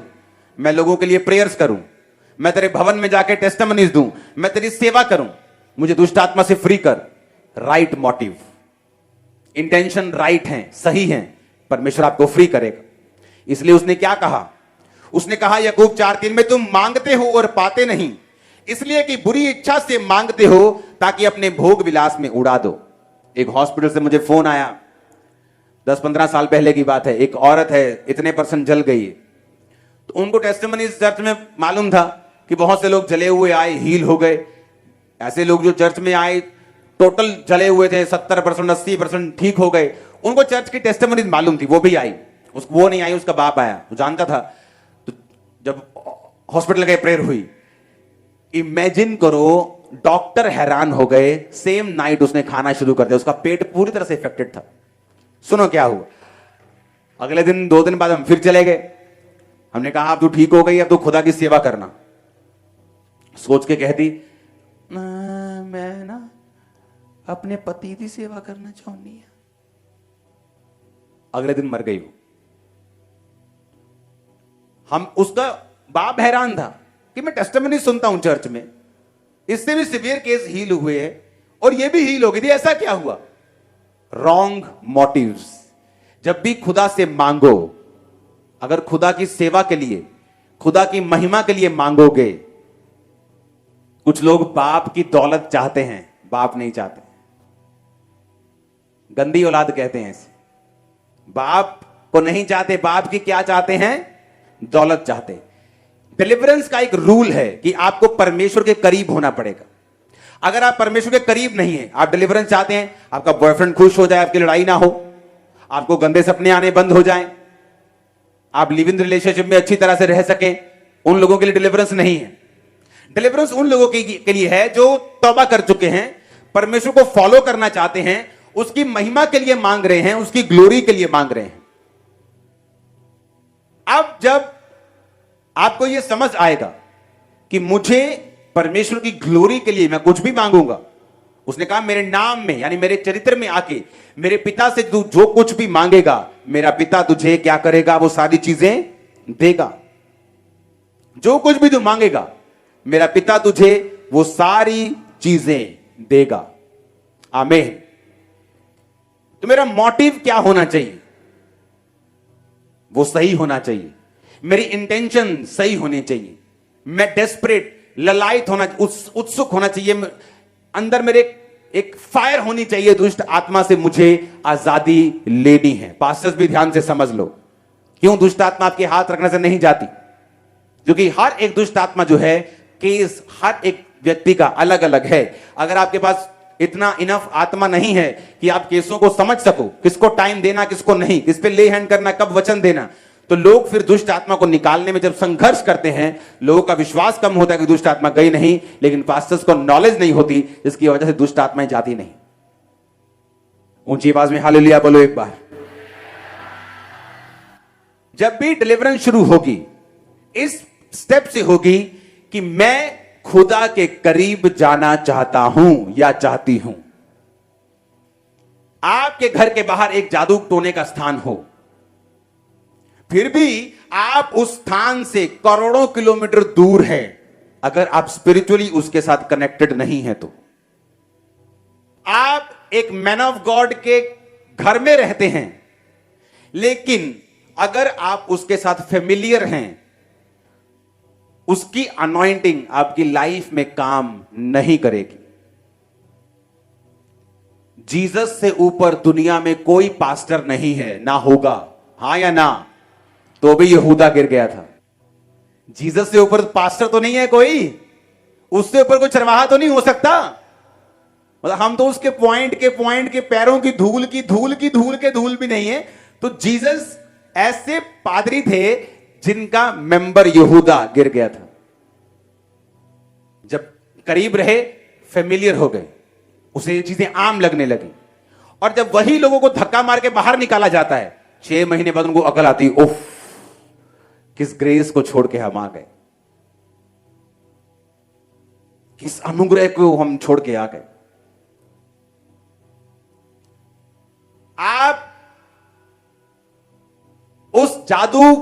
मैं लोगों के लिए प्रेयर्स करूं, मैं तेरे भवन में जाके टेस्टिमनीज दूं, मैं तेरी सेवा करूं, मुझे दुष्ट आत्मा से फ्री कर, राइट मोटिव, इंटेंशन राइट है, सही है, परमेश्वर आपको फ्री करेगा। इसलिए उसने क्या कहा? उसने कहा याकूब 4:3 में, तुम मांगते हो और पाते नहीं, इसलिए कि बुरी इच्छा से मांगते हो ताकि अपने भोग विलास में उड़ा दो। एक हॉस्पिटल से मुझे फोन आया, 10-15 साल पहले की बात है। एक औरत है, इतने % जल गई है। तो उनको टेस्टिमनी चर्च में मालूम था कि बहुत से लोग जले हुए आए, हील हो गए। ऐसे लोग जो चर्च में आए टोटल जले हुए थे, 70% 80% ठीक हो गए। उनको चर्च की टेस्टिमनी मालूम थी, वो भी आई। वो नहीं आई, उसका बाप आया, वो जानता था। तो जब हॉस्पिटल गए, प्रेयर हुई, इमेजिन करो, डॉक्टर हैरान हो गए। सेम नाइट उसने खाना शुरू कर दिया, उसका पेट पूरी तरह से इफेक्टेड था। सुनो क्या हुआ। अगले दिन 2 दिन बाद हम फिर चले गए। हमने कहा अब तू ठीक हो गई, अब तू खुदा की सेवा करना। सोच के कहती, मैं ना अपने पति की सेवा करना चाहती है। अगले दिन मर गई वो। हम, उसका बाप हैरान था कि मैं टेस्टिमनी सुनता हूं चर्च में, इससे भी सीवियर केस हील हुए हैं और ये भी हील हो गई थी, ऐसा क्या हुआ? Wrong motives. जब भी खुदा से मांगो, अगर खुदा की सेवा के लिए, खुदा की महिमा के लिए मांगोगे, कुछ लोग बाप की दौलत चाहते हैं, बाप नहीं चाहते। गंदी औलाद कहते हैं इसे। बाप को नहीं चाहते, बाप की क्या चाहते हैं? दौलत चाहते हैं। डिलीवरेंस का एक रूल है कि आपको परमेश्वर के करीब होना पड़ेगा। अगर आप परमेश्वर के करीब नहीं है, आप डिलीवरेंस चाहते हैं, आपका बॉयफ्रेंड खुश हो जाए, आपकी लड़ाई ना हो, आपको गंदे सपने आने बंद हो जाएं, आप लिव इन रिलेशनशिप में अच्छी तरह से रह सकें, उन लोगों के लिए डिलीवरेंस नहीं है। डिलीवरेंस उन लोगों के लिए है जो तौबा कर चुके हैं, परमेश्वर को फॉलो करना चाहते हैं, उसकी महिमा के लिए मांग रहे हैं, उसकी ग्लोरी के लिए मांग रहे हैं। अब जब आपको यह समझ आएगा कि मुझे परमेश्वर की ग्लोरी के लिए मैं कुछ भी मांगूंगा, उसने कहा मेरे नाम में, यानी मेरे चरित्र में आके मेरे पिता से तू जो कुछ भी मांगेगा, मेरा पिता तुझे क्या करेगा? वो सारी चीजें देगा। जो कुछ भी तू मांगेगा, मेरा पिता तुझे वो सारी चीजें देगा। आमीन। तो मेरा मोटिव क्या होना चाहिए? वो सही होना चाहिए। मेरी इंटेंशन सही होनी चाहिए। मैं डेस्परेट, ललायत होना, उत्सुक होना चाहिए। अंदर मेरे एक फायर होनी चाहिए। दुष्ट आत्मा से मुझे आजादी लेनी है। पास्टर्स भी ध्यान से समझ लो, क्यों दुष्ट आत्मा आपके हाथ रखने से नहीं जाती? क्योंकि हर एक दुष्ट आत्मा जो है, केस हर एक व्यक्ति का अलग अलग है। अगर आपके पास इतना इनफ आत्मा नहीं है कि आप केसों को समझ सको, किसको टाइम देना, किसको नहीं, किस पे ले हैंड करना, कब वचन देना, तो लोग फिर दुष्ट आत्मा को निकालने में जब संघर्ष करते हैं, लोगों का विश्वास कम होता है कि दुष्ट आत्मा गई नहीं, लेकिन पास्टर्स को नॉलेज नहीं होती, जिसकी वजह से दुष्ट आत्माएं जाती नहीं। ऊंची आवाज में हालेलुया बोलो एक बार। जब भी डिलीवरेंस शुरू होगी, इस स्टेप से होगी कि मैं खुदा के करीब जाना चाहता हूं या चाहती हूं। आपके घर के बाहर एक जादू टोने का स्थान हो, फिर भी आप उस स्थान से करोड़ों किलोमीटर दूर हैं अगर आप स्पिरिचुअली उसके साथ कनेक्टेड नहीं हैं तो। आप एक मैन ऑफ गॉड के घर में रहते हैं, लेकिन अगर आप उसके साथ फेमिलियर हैं, उसकी अनॉइंटिंग आपकी लाइफ में काम नहीं करेगी। जीसस से ऊपर दुनिया में कोई पास्टर नहीं है, ना होगा, हां या ना? तो भी यहूदा गिर गया था। जीसस से ऊपर पास्टर तो नहीं है कोई, उससे ऊपर कोई चरवाहा तो नहीं हो सकता। मतलब हम तो उसके पॉइंट के पैरों की धूल के धूल भी नहीं है। तो जीसस ऐसे पादरी थे जिनका मेंबर यहूदा गिर गया था। जब करीब रहे, फेमिलियर हो गए, उसे ये चीजें आम लगने लगी। और जब वही लोगों को धक्का मार के बाहर निकाला जाता है, 6 महीने बाद उनको अकल आती, उफ, किस ग्रेस को छोड़ के हम आ गए, किस अनुग्रह को हम छोड़ के आ गए। आप उस जादू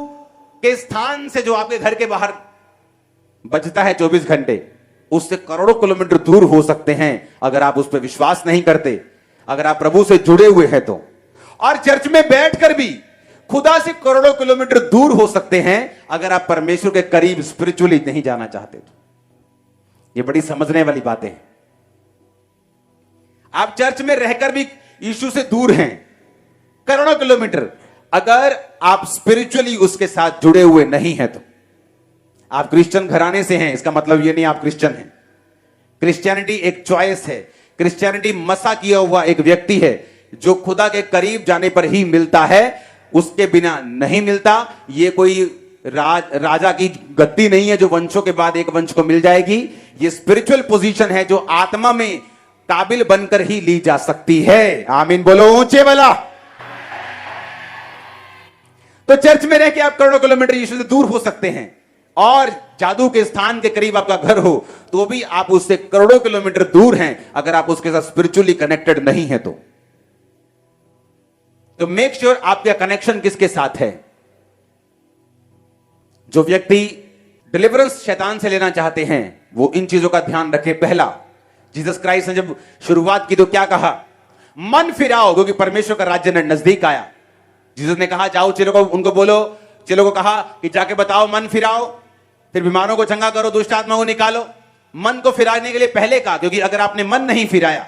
के स्थान से जो आपके घर के बाहर बचता है 24 घंटे, उससे करोड़ों किलोमीटर दूर हो सकते हैं अगर आप उस पर विश्वास नहीं करते, अगर आप प्रभु से जुड़े हुए हैं तो। और चर्च में बैठकर भी खुदा से करोड़ों किलोमीटर दूर हो सकते हैं अगर आप परमेश्वर के करीब स्पिरिचुअली नहीं जाना चाहते तो। ये बड़ी समझने वाली बातें हैं। आप चर्च में रहकर भी यीशु से दूर हैं करोड़ों किलोमीटर, अगर आप स्पिरिचुअली उसके साथ जुड़े हुए नहीं हैं तो। आप क्रिश्चियन घराने से हैं, इसका मतलब यह नहीं आप क्रिश्चियन हैं। क्रिश्चियनिटी एक चॉइस है। क्रिश्चियनिटी मसा किया हुआ एक व्यक्ति है जो खुदा के करीब जाने पर ही मिलता है, उसके बिना नहीं मिलता। यह कोई राजा की गद्दी नहीं है जो वंशों के बाद एक वंश को मिल जाएगी। यह स्पिरिचुअल पोजीशन है जो आत्मा में काबिल बनकर ही ली जा सकती है। आमीन बोलो ऊंचे वाला। तो चर्च में रह के आप करोड़ों किलोमीटर यीशु से दूर हो सकते हैं, और जादू के स्थान के करीब आपका घर हो तो भी आप उससे करोड़ों किलोमीटर दूर हैं अगर आप उसके साथ स्पिरिचुअली कनेक्टेड नहीं है तो। मेक श्योर आपका कनेक्शन किसके साथ है। जो व्यक्ति डिलीवरेंस शैतान से लेना चाहते हैं वो इन चीजों का ध्यान रखे। पहला, जीसस क्राइस्ट ने जब शुरुआत की तो क्या कहा? मन फिराओ क्योंकि परमेश्वर का राज्य नजदीक आया। जीसस ने कहा जाओ चेलों को, उनको बोलो, चेलों को कहा कि जाके बताओ मन फिराओ, फिर बीमारों को चंगा करो, दुष्ट आत्मा को निकालो। मन को फिराने के लिए पहले कहा, क्योंकि अगर आपने मन नहीं फिराया,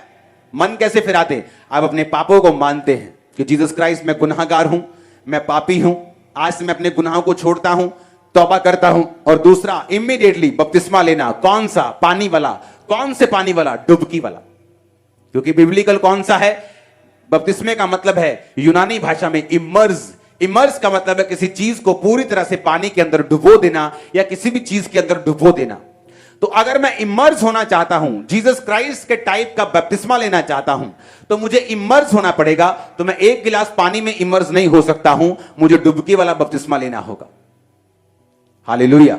मन कैसे फिराते? आप अपने पापों को मानते हैं कि जीसस क्राइस्ट मैं गुनाहगार हूं, मैं पापी हूं, आज से मैं अपने गुनाहों को छोड़ता हूं, तौबा करता हूं। और दूसरा, इमीडिएटली बपतिस्मा लेना। कौन सा? पानी वाला। कौन से पानी वाला? डुबकी वाला। क्योंकि बिब्लिकल कौन सा है? बपतिस्मे का मतलब है यूनानी भाषा में इमर्ज। इमर्स का मतलब है किसी चीज को पूरी तरह से पानी के अंदर डुबो देना या किसी भी चीज के अंदर डुबो देना। तो अगर मैं इमर्स होना चाहता हूं, जीसस क्राइस्ट के टाइप का बपतिस्मा लेना चाहता हूं, तो मुझे इमर्स होना पड़ेगा। तो मैं एक गिलास पानी में इमर्स नहीं हो सकता हूं, मुझे डुबकी वाला बपतिस्मा लेना होगा। हालेलुया।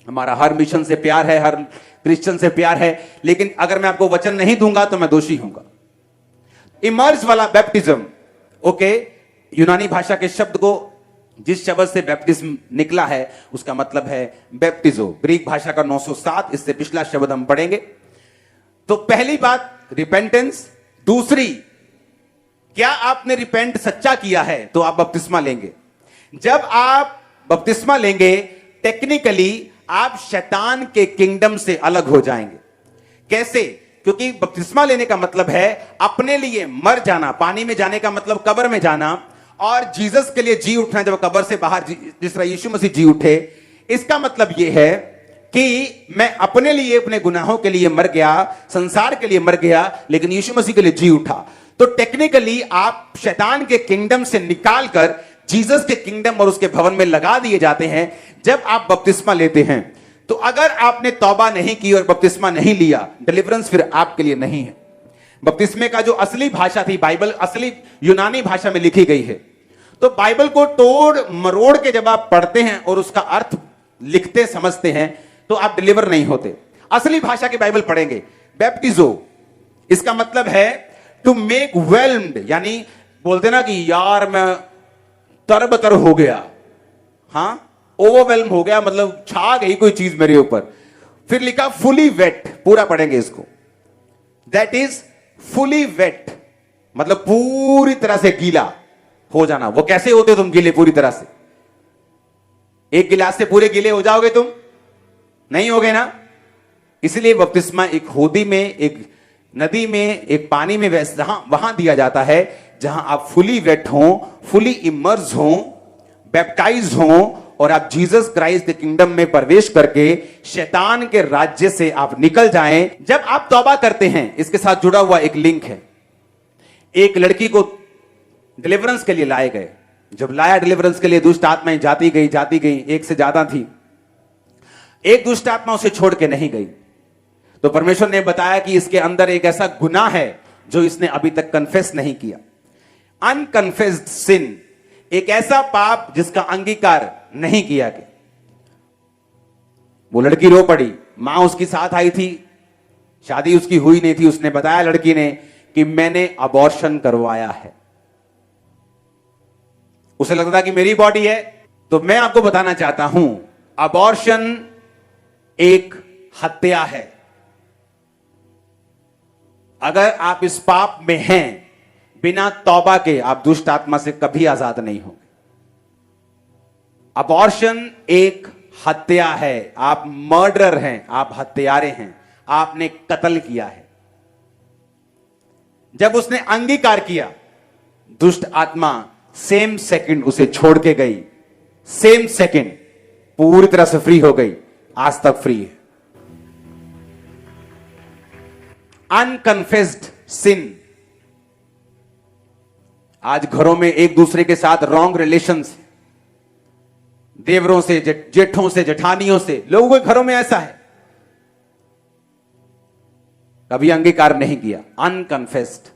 हमारा हर मिशन से प्यार है, हर क्रिश्चियन से प्यार है, लेकिन अगर मैं आपको वचन नहीं दूंगा तो मैं दोषी होऊंगा। इमर्स वाला बैप्टिज्म, ओके, यूनानी भाषा के शब्द को, जिस शब्द से बैप्टिज्म निकला है उसका मतलब है बैप्टिजो। ग्रीक भाषा का 907, इससे पिछला शब्द हम पढ़ेंगे। तो पहली बात रिपेंटेंस। दूसरी, क्या आपने रिपेंट सच्चा किया है तो आप बपतिस्मा लेंगे। जब आप बपतिस्मा लेंगे, टेक्निकली आप शैतान के किंगडम से अलग हो जाएंगे। कैसे? क्योंकि बपतिस्मा लेने का मतलब है अपने लिए मर जाना। पानी में जाने का मतलब कब्र में जाना, और जीसस के लिए जी उठना। जब कब्र से बाहर जिस तरह यीशु मसीह जी उठे, इसका मतलब यह है कि मैं अपने लिए, अपने गुनाहों के लिए मर गया, संसार के लिए मर गया, लेकिन यीशु मसीह के लिए जी उठा। तो टेक्निकली आप शैतान के किंगडम से निकालकर जीसस के किंगडम और उसके भवन में लगा दिए जाते हैं जब आप बपतिस्मा लेते हैं। तो अगर आपने तौबा नहीं की और बपतिस्मा नहीं लिया, डिलीवरेंस फिर आपके लिए नहीं है। बपतिस्मे का जो असली भाषा थी, बाइबल असली यूनानी भाषा में लिखी गई है। तो बाइबल को तोड़ मरोड़ के जब आप पढ़ते हैं और उसका अर्थ लिखते समझते हैं तो आप डिलीवर नहीं होते। असली भाषा की बाइबल पढ़ेंगे। बैप्टिजो, इसका मतलब है टू मेक वेल्म्ड, यानी बोलते ना कि यार मैं तरबतर हो गया, हां, ओवरवेल्म हो गया, मतलब छा गई कोई चीज मेरे ऊपर। फिर लिखा फुली वेट, पूरा पढ़ेंगे इसको। दैट इज फुली वेट, मतलब पूरी तरह से गीला हो जाना। वो कैसे होते तुम गीले पूरी तरह से? एक गिलास से पूरे गीले हो जाओगे तुम? नहीं होगे ना। इसलिए बपतिस्मा एक होदी में, एक नदी में, एक पानी में वहां दिया जाता है जहां आप फुली वेट हो, फुली इमर्ज हो, बैप्टाइज हो, और आप जीसस क्राइस्ट के किंगडम में प्रवेश करके शैतान के राज्य से आप निकल जाएं। जब आप तौबा करते हैं, इसके साथ जुड़ा हुआ एक लिंक है। एक लड़की को डिलीवरेंस के लिए लाए गए। जब लाया डिलीवरेंस के लिए, दुष्ट आत्माएं जाती गई, एक से ज्यादा थी। एक दुष्ट आत्मा उसे छोड़ के नहीं गई। तो परमेश्वर ने बताया कि इसके अंदर एक ऐसा गुनाह है जो इसने अभी तक कन्फेस नहीं किया। अनकन्फेस्ड सिन, एक ऐसा पाप जिसका अंगीकार नहीं किया गया। वो लड़की रो पड़ी। मां उसकी साथ आई थी, शादी उसकी हुई नहीं थी। उसने बताया, लड़की ने, कि मैंने अबॉर्शन करवाया है। उसे लगता था कि मेरी बॉडी है। तो मैं आपको बताना चाहता हूं, अबॉर्शन एक हत्या है। अगर आप इस पाप में हैं, बिना तौबा के आप दुष्ट आत्मा से कभी आजाद नहीं होंगे। अबॉर्शन एक हत्या है। आप मर्डरर हैं, आप हत्यारे हैं, आपने कत्ल किया है। जब उसने अंगीकार किया, दुष्ट आत्मा सेम सेकंड उसे छोड़ के गई। सेम सेकंड पूरी तरह से फ्री हो गई। आज तक फ्री है। अनकन्फेस्ड सिन। आज घरों में एक दूसरे के साथ रॉन्ग रिलेशंस, देवरों से, जेठों से, जेठानियों से, लोगों के घरों में ऐसा है, कभी अंगीकार नहीं किया। अनकन्फेस्ड,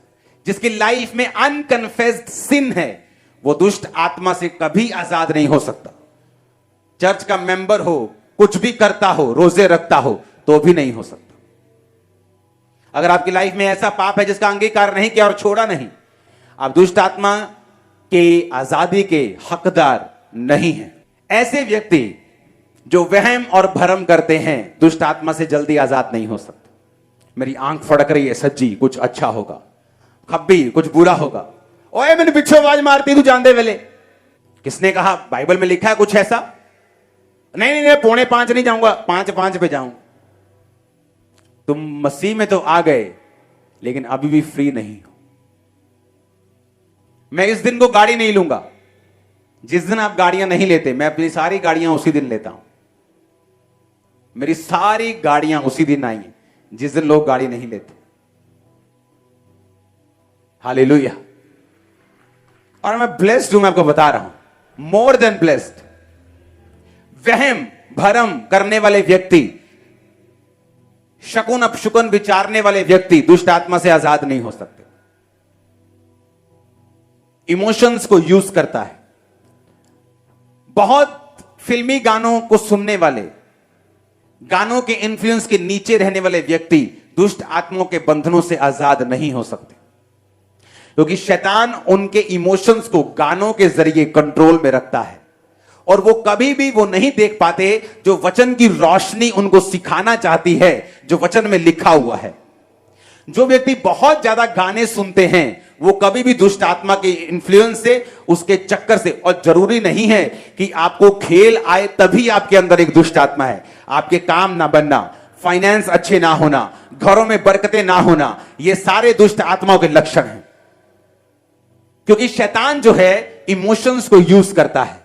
जिसकी लाइफ में अनकन्फेस्ड सिन है, वो दुष्ट आत्मा से कभी आजाद नहीं हो सकता। चर्च का मेंबर हो, कुछ भी करता हो, रोजे रखता हो, तो भी नहीं हो सकता। अगर आपकी लाइफ में ऐसा पाप है जिसका अंगीकार नहीं किया और छोड़ा नहीं, आप दुष्ट आत्मा के आजादी के हकदार नहीं हैं। ऐसे व्यक्ति जो वहम और भरम करते हैं, दुष्ट आत्मा से जल्दी आजाद नहीं हो सकते। मेरी आंख फड़क रही है, सज्जी कुछ अच्छा होगा, खब्बी कुछ बुरा होगा, ओए मैंने पीछे आवाज मारती तू जानते वेले। किसने कहा? बाइबल में लिखा है कुछ ऐसा? नहीं, 4:45 नहीं जाऊंगा, 5:05 पे जाऊं। तुम मसीह में तो आ गए, लेकिन अभी भी फ्री नहीं हो। मैं इस दिन को गाड़ी नहीं लूंगा। जिस दिन आप गाड़ियां नहीं लेते, मैं अपनी सारी गाड़ियां उसी दिन लेता हूं। मेरी सारी गाड़ियां उसी दिन आई हैं जिस दिन लोग गाड़ी नहीं लेते। हालेलुया। और मैं ब्लेस्ड हूं, मैं आपको बता रहा हूं, मोर देन ब्लेस्ड। वहम भरम करने वाले व्यक्ति, शकुन अपशकुन विचारने वाले व्यक्ति दुष्ट आत्मा से आजाद नहीं हो सकते। इमोशंस को यूज करता है। बहुत फिल्मी गानों को सुनने वाले, गानों के इन्फ्लुएंस के नीचे रहने वाले व्यक्ति दुष्ट आत्माओं के बंधनों से आजाद नहीं हो सकते, क्योंकि शैतान उनके इमोशंस को गानों के जरिए कंट्रोल में रखता है। और वो कभी भी वो नहीं देख पाते जो वचन की रोशनी उनको सिखाना चाहती है, जो वचन में लिखा हुआ है। जो व्यक्ति बहुत ज्यादा गाने सुनते हैं, वो कभी भी दुष्ट आत्मा के इन्फ्लुएंस से, उसके चक्कर से, और जरूरी नहीं है कि आपको खेल आए तभी आपके अंदर एक दुष्ट आत्मा है। आपके काम ना बनना, फाइनेंस अच्छे ना होना, घरों में बरकतें ना होना, ये सारे दुष्ट आत्माओं के लक्षण हैं। क्योंकि शैतान जो है इमोशंस को यूज करता है।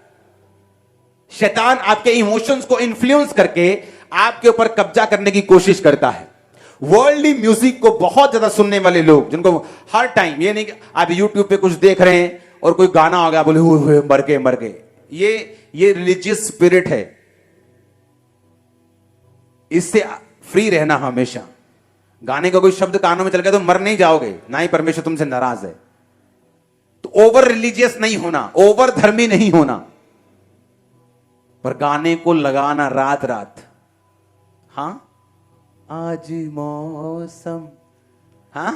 शैतान आपके इमोशंस को इन्फ्लुएंस करके आपके ऊपर कब्जा करने की कोशिश करता है। वर्ल्डली म्यूजिक को बहुत ज्यादा सुनने वाले लोग, जिनको हर टाइम, ये नहीं कि आप यूट्यूब पे कुछ देख रहे हैं और कोई गाना आ गया, बोले हुए मर गए, ये रिलीजियस स्पिरिट है। इससे फ्री रहना हमेशा। गाने का कोई शब्द कानों में चल गया तो मर नहीं जाओगे, ना ही परमेश्वर तुमसे नाराज है। तो ओवर रिलीजियस नहीं होना, ओवर धर्मी नहीं होना, पर गाने को लगाना रात रात। हां, आज मौसम, हां,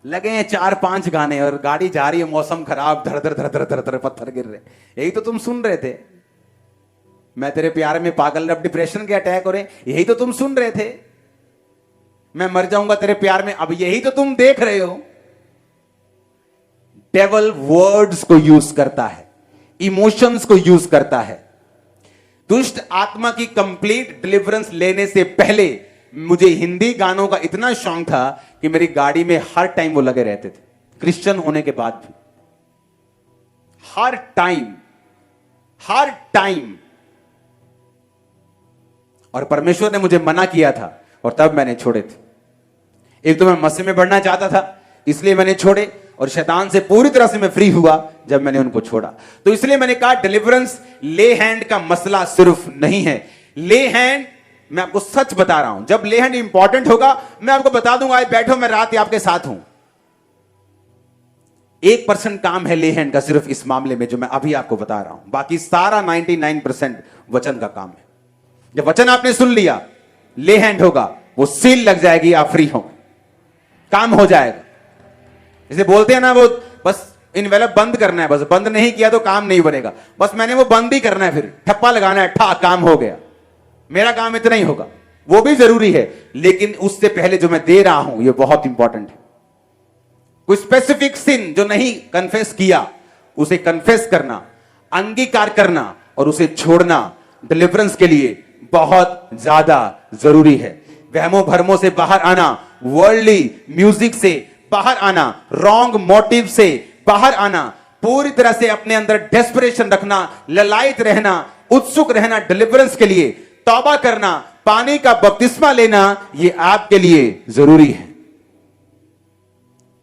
लगे हैं 4-5 गाने और गाड़ी जा रही है, मौसम खराब, धड़ धड़ धड़ धड़ धड़ धड़ पत्थर गिर रहे, यही तो तुम सुन रहे थे। मैं तेरे प्यार में पागल, अब डिप्रेशन के अटैक हो रहे, यही तो तुम सुन रहे थे। मैं मर जाऊंगा तेरे प्यार में, अब यही तो तुम देख रहे हो। डेविल वर्ड्स को यूज करता है, इमोशंस को यूज करता है। दुष्ट आत्मा की कंप्लीट डिलीवरेंस लेने से पहले मुझे हिंदी गानों का इतना शौक था कि मेरी गाड़ी में हर टाइम वो लगे रहते थे, क्रिश्चियन होने के बाद भी। हर टाइम। और परमेश्वर ने मुझे मना किया था और तब मैंने छोड़े थे। एक तो मैं मसीह में बढ़ना चाहता था, इसलिए मैंने छोड़े, और शैतान से पूरी तरह से मैं फ्री हुआ जब मैंने उनको छोड़ा। तो इसलिए मैंने कहा डिलीवरेंस ले हैंड का मसला सिर्फ नहीं है। ले हैंड, मैं आपको सच बता रहा हूं, जब ले हैंड इंपॉर्टेंट होगा मैं आपको बता दूंगा, आज बैठो मैं रात आपके साथ हूं। 1% काम है ले हैंड का सिर्फ इस मामले में जो मैं अभी आपको बता रहा हूं, बाकी सारा 99% वचन का काम है। जब वचन आपने सुन लिया, ले हैंड होगा, वो सील लग जाएगी, आप फ्री होंगे, काम हो जाएगा। जैसे बोलते हैं ना, वो बस इनवेलप बंद करना है, बस बंद नहीं किया तो काम नहीं बनेगा, बस मैंने वो बंद ही करना है, फिर ठप्पा लगाना है, ठा काम हो गया। मेरा काम इतना ही होगा, वो भी जरूरी है, लेकिन उससे पहले जो मैं दे रहा हूं ये बहुत इंपॉर्टेंट है। कोई स्पेसिफिक सिन जो नहीं कन्फेस किया, उसे कन्फेस करना, अंगीकार करना और उसे छोड़ना डिलीवरेंस के लिए बहुत ज्यादा जरूरी है। वहमों भरमों से बाहर आना, वर्ल्डली म्यूजिक से बाहर आना, रॉन्ग मोटिव से बाहर आना, पूरी तरह से अपने अंदर डेस्परेशन रखना, ललायत रहना, उत्सुक रहना डिलीवरेंस के लिए, तौबा करना, पानी का बपतिस्मा लेना, यह आपके लिए जरूरी है।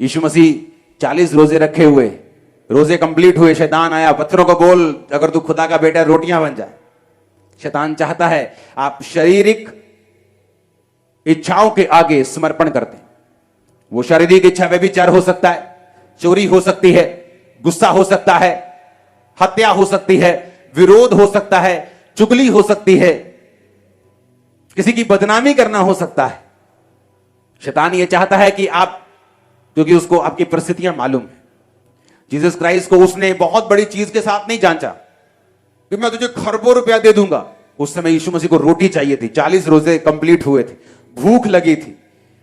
यीशु मसीह 40 रोजे रखे हुए, रोजे कंप्लीट हुए, शैतान आया, पत्थरों को बोल अगर तू खुदा का बेटा रोटियां बन जाए। शैतान चाहता है आप शारीरिक इच्छाओं के आगे समर्पण करते हैं। वो शारीरिक इच्छा व्यभिचार हो सकता है, चोरी हो सकती है, गुस्सा हो सकता है, हत्या हो सकती है, विरोध हो सकता है, चुगली हो सकती है, किसी की बदनामी करना हो सकता है। शैतान ये चाहता है कि आप, क्योंकि उसको आपकी परिस्थितियां मालूम है, जीसस क्राइस्ट को उसने बहुत बड़ी चीज के साथ नहीं जांचा कि मैं तुझे खरबों रुपया दे दूंगा। उस समय यीशु मसीह को रोटी चाहिए थी, 40 रोजे कंप्लीट हुए थे, भूख लगी थी,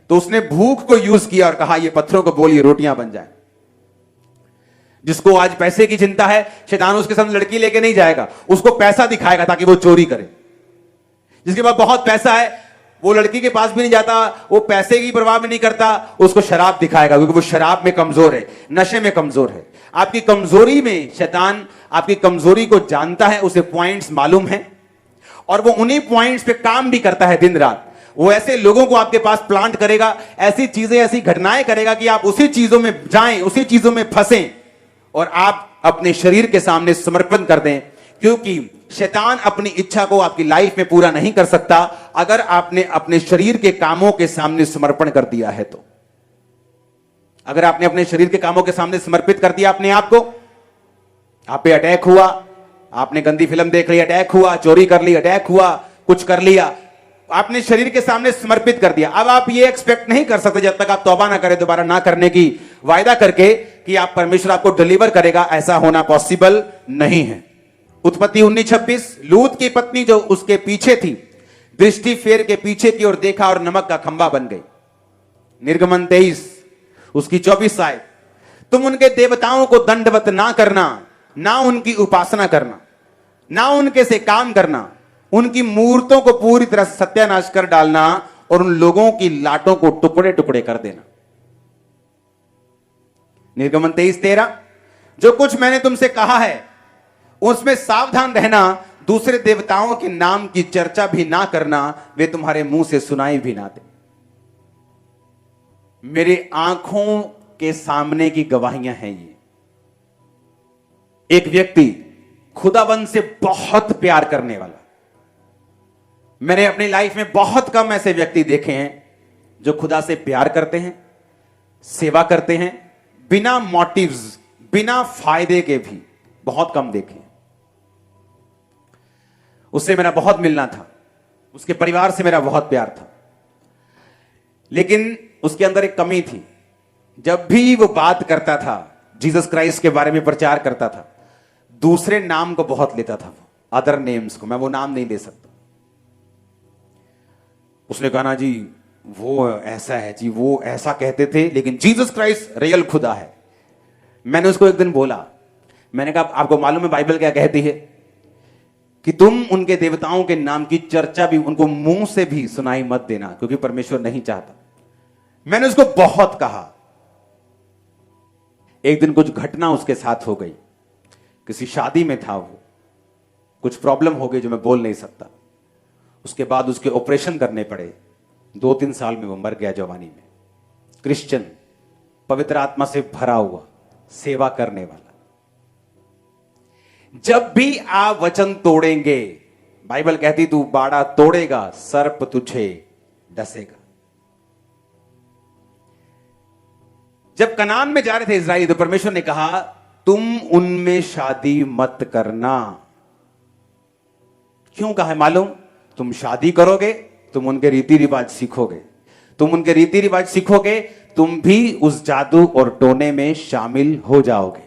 तो उसने भूख को यूज किया और कहा ये पत्थरों को बोलिए रोटियां बन जाए। जिसको आज पैसे की चिंता है, शैतान उसके साथ लड़की लेके नहीं जाएगा, उसको पैसा दिखाएगा ताकि वो चोरी करे। जिसके पास बहुत पैसा है वो लड़की के पास भी नहीं जाता, वो पैसे की परवाह भी नहीं करता, उसको शराब दिखाएगा, क्योंकि वो शराब में कमजोर है, नशे में कमजोर है। आपकी कमजोरी में शैतान आपकी कमजोरी को जानता है, उसे पॉइंट्स मालूम है और वो उन्हीं पॉइंट्स पे काम भी करता है दिन रात। वो ऐसे लोगों को आपके पास प्लांट करेगा, ऐसी चीजें, ऐसी घटनाएं करेगा कि आप उसी चीजों में जाएं, उसी चीजों में फंसें और आप अपने शरीर के सामने समर्पण कर दें, क्योंकि शैतान अपनी इच्छा को आपकी लाइफ में पूरा नहीं कर सकता अगर आपने अपने शरीर के कामों के सामने समर्पण कर दिया है। तो अगर आपने अपने शरीर के कामों के सामने समर्पित कर दिया अपने आप को, आप पे अटैक हुआ, आपने गंदी फिल्म देख ली, अटैक हुआ, चोरी कर ली, अटैक हुआ, कुछ कर लिया, आपने शरीर के सामने समर्पित कर दिया। अब आप ये एक्सपेक्ट नहीं कर सकते जब तक आप तौबा ना करें, दोबारा ना करने की वायदा करके, कि आप परमेश्वर आपको डिलीवर करेगा। ऐसा होना पॉसिबल नहीं है। उत्पत्ति 19:26, लूत की पत्नी जो उसके पीछे थी, दृष्टि फेर के पीछे की ओर देखा और नमक का खंबा बन गई। निर्गमन 23 उसकी 24 आयत, तुम उनके देवताओं को दंडवत ना करना, ना उनकी उपासना करना, ना उनके से काम करना, उनकी मूर्तों को पूरी तरह से सत्यानाश कर डालना और उन लोगों की लाटों को टुकड़े टुकड़े कर देना। निर्गमन 23:13, जो कुछ मैंने तुमसे कहा है उसमें सावधान रहना, दूसरे देवताओं के नाम की चर्चा भी ना करना, वे तुम्हारे मुंह से सुनाई भी ना दे। मेरे आंखों के सामने की गवाहियां हैं ये। एक व्यक्ति खुदाबंद से बहुत प्यार करने वाला, मैंने अपनी लाइफ में बहुत कम ऐसे व्यक्ति देखे हैं जो खुदा से प्यार करते हैं, सेवा करते हैं, बिना मोटिव्स, बिना फायदे के भी बहुत कम देखे हैं। उससे मेरा बहुत मिलना था, उसके परिवार से मेरा बहुत प्यार था, लेकिन उसके अंदर एक कमी थी। जब भी वो बात करता था, जीसस क्राइस्ट के बारे में प्रचार करता था, दूसरे नाम को बहुत लेता था, वो अदर नेम्स को। मैं वो नाम नहीं ले सकता। उसने कहा ना जी वो ऐसा है जी, वो ऐसा कहते थे, लेकिन जीसस क्राइस्ट रियल खुदा है। मैंने उसको एक दिन बोला, मैंने कहा आपको मालूम है बाइबल क्या कहती है कि तुम उनके देवताओं के नाम की चर्चा भी उनको मुंह से भी सुनाई मत देना, क्योंकि परमेश्वर नहीं चाहता। मैंने उसको बहुत कहा। एक दिन कुछ घटना उसके साथ हो गई, किसी शादी में था वो, कुछ प्रॉब्लम हो गई जो मैं बोल नहीं सकता। उसके बाद उसके ऑपरेशन करने पड़े। 2-3 साल में वो मर गया जवानी में। क्रिश्चियन, पवित्र आत्मा से भरा हुआ, सेवा करने वाला। जब भी आप वचन तोड़ेंगे, बाइबल कहती तू बाड़ा तोड़ेगा सर्प तुझे डसेगा। जब कनान में जा रहे थे इजराइल, तो परमेश्वर ने कहा तुम उनमें शादी मत करना। क्यों कहा है मालूम? तुम शादी करोगे, तुम उनके रीति रिवाज सीखोगे, तुम उनके रीति रिवाज सीखोगे, तुम भी उस जादू और टोने में शामिल हो जाओगे।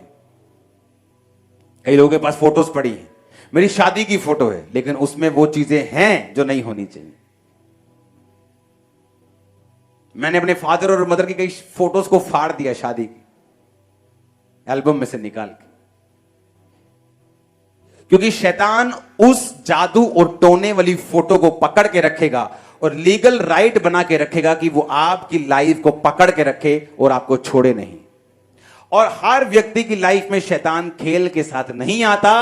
कई लोगों के पास फोटोज पड़ी हैं, मेरी शादी की फोटो है, लेकिन उसमें वो चीजें हैं जो नहीं होनी चाहिए। मैंने अपने फादर और मदर की कई फोटोज को फाड़ दिया शादी की, एल्बम में से निकाल के, क्योंकि शैतान उस जादू और टोने वाली फोटो को पकड़ के रखेगा और लीगल राइट बना के रखेगा कि वो आपकी लाइफ को पकड़ के रखे और आपको छोड़े नहीं। और हर व्यक्ति की लाइफ में शैतान खेल के साथ नहीं आता।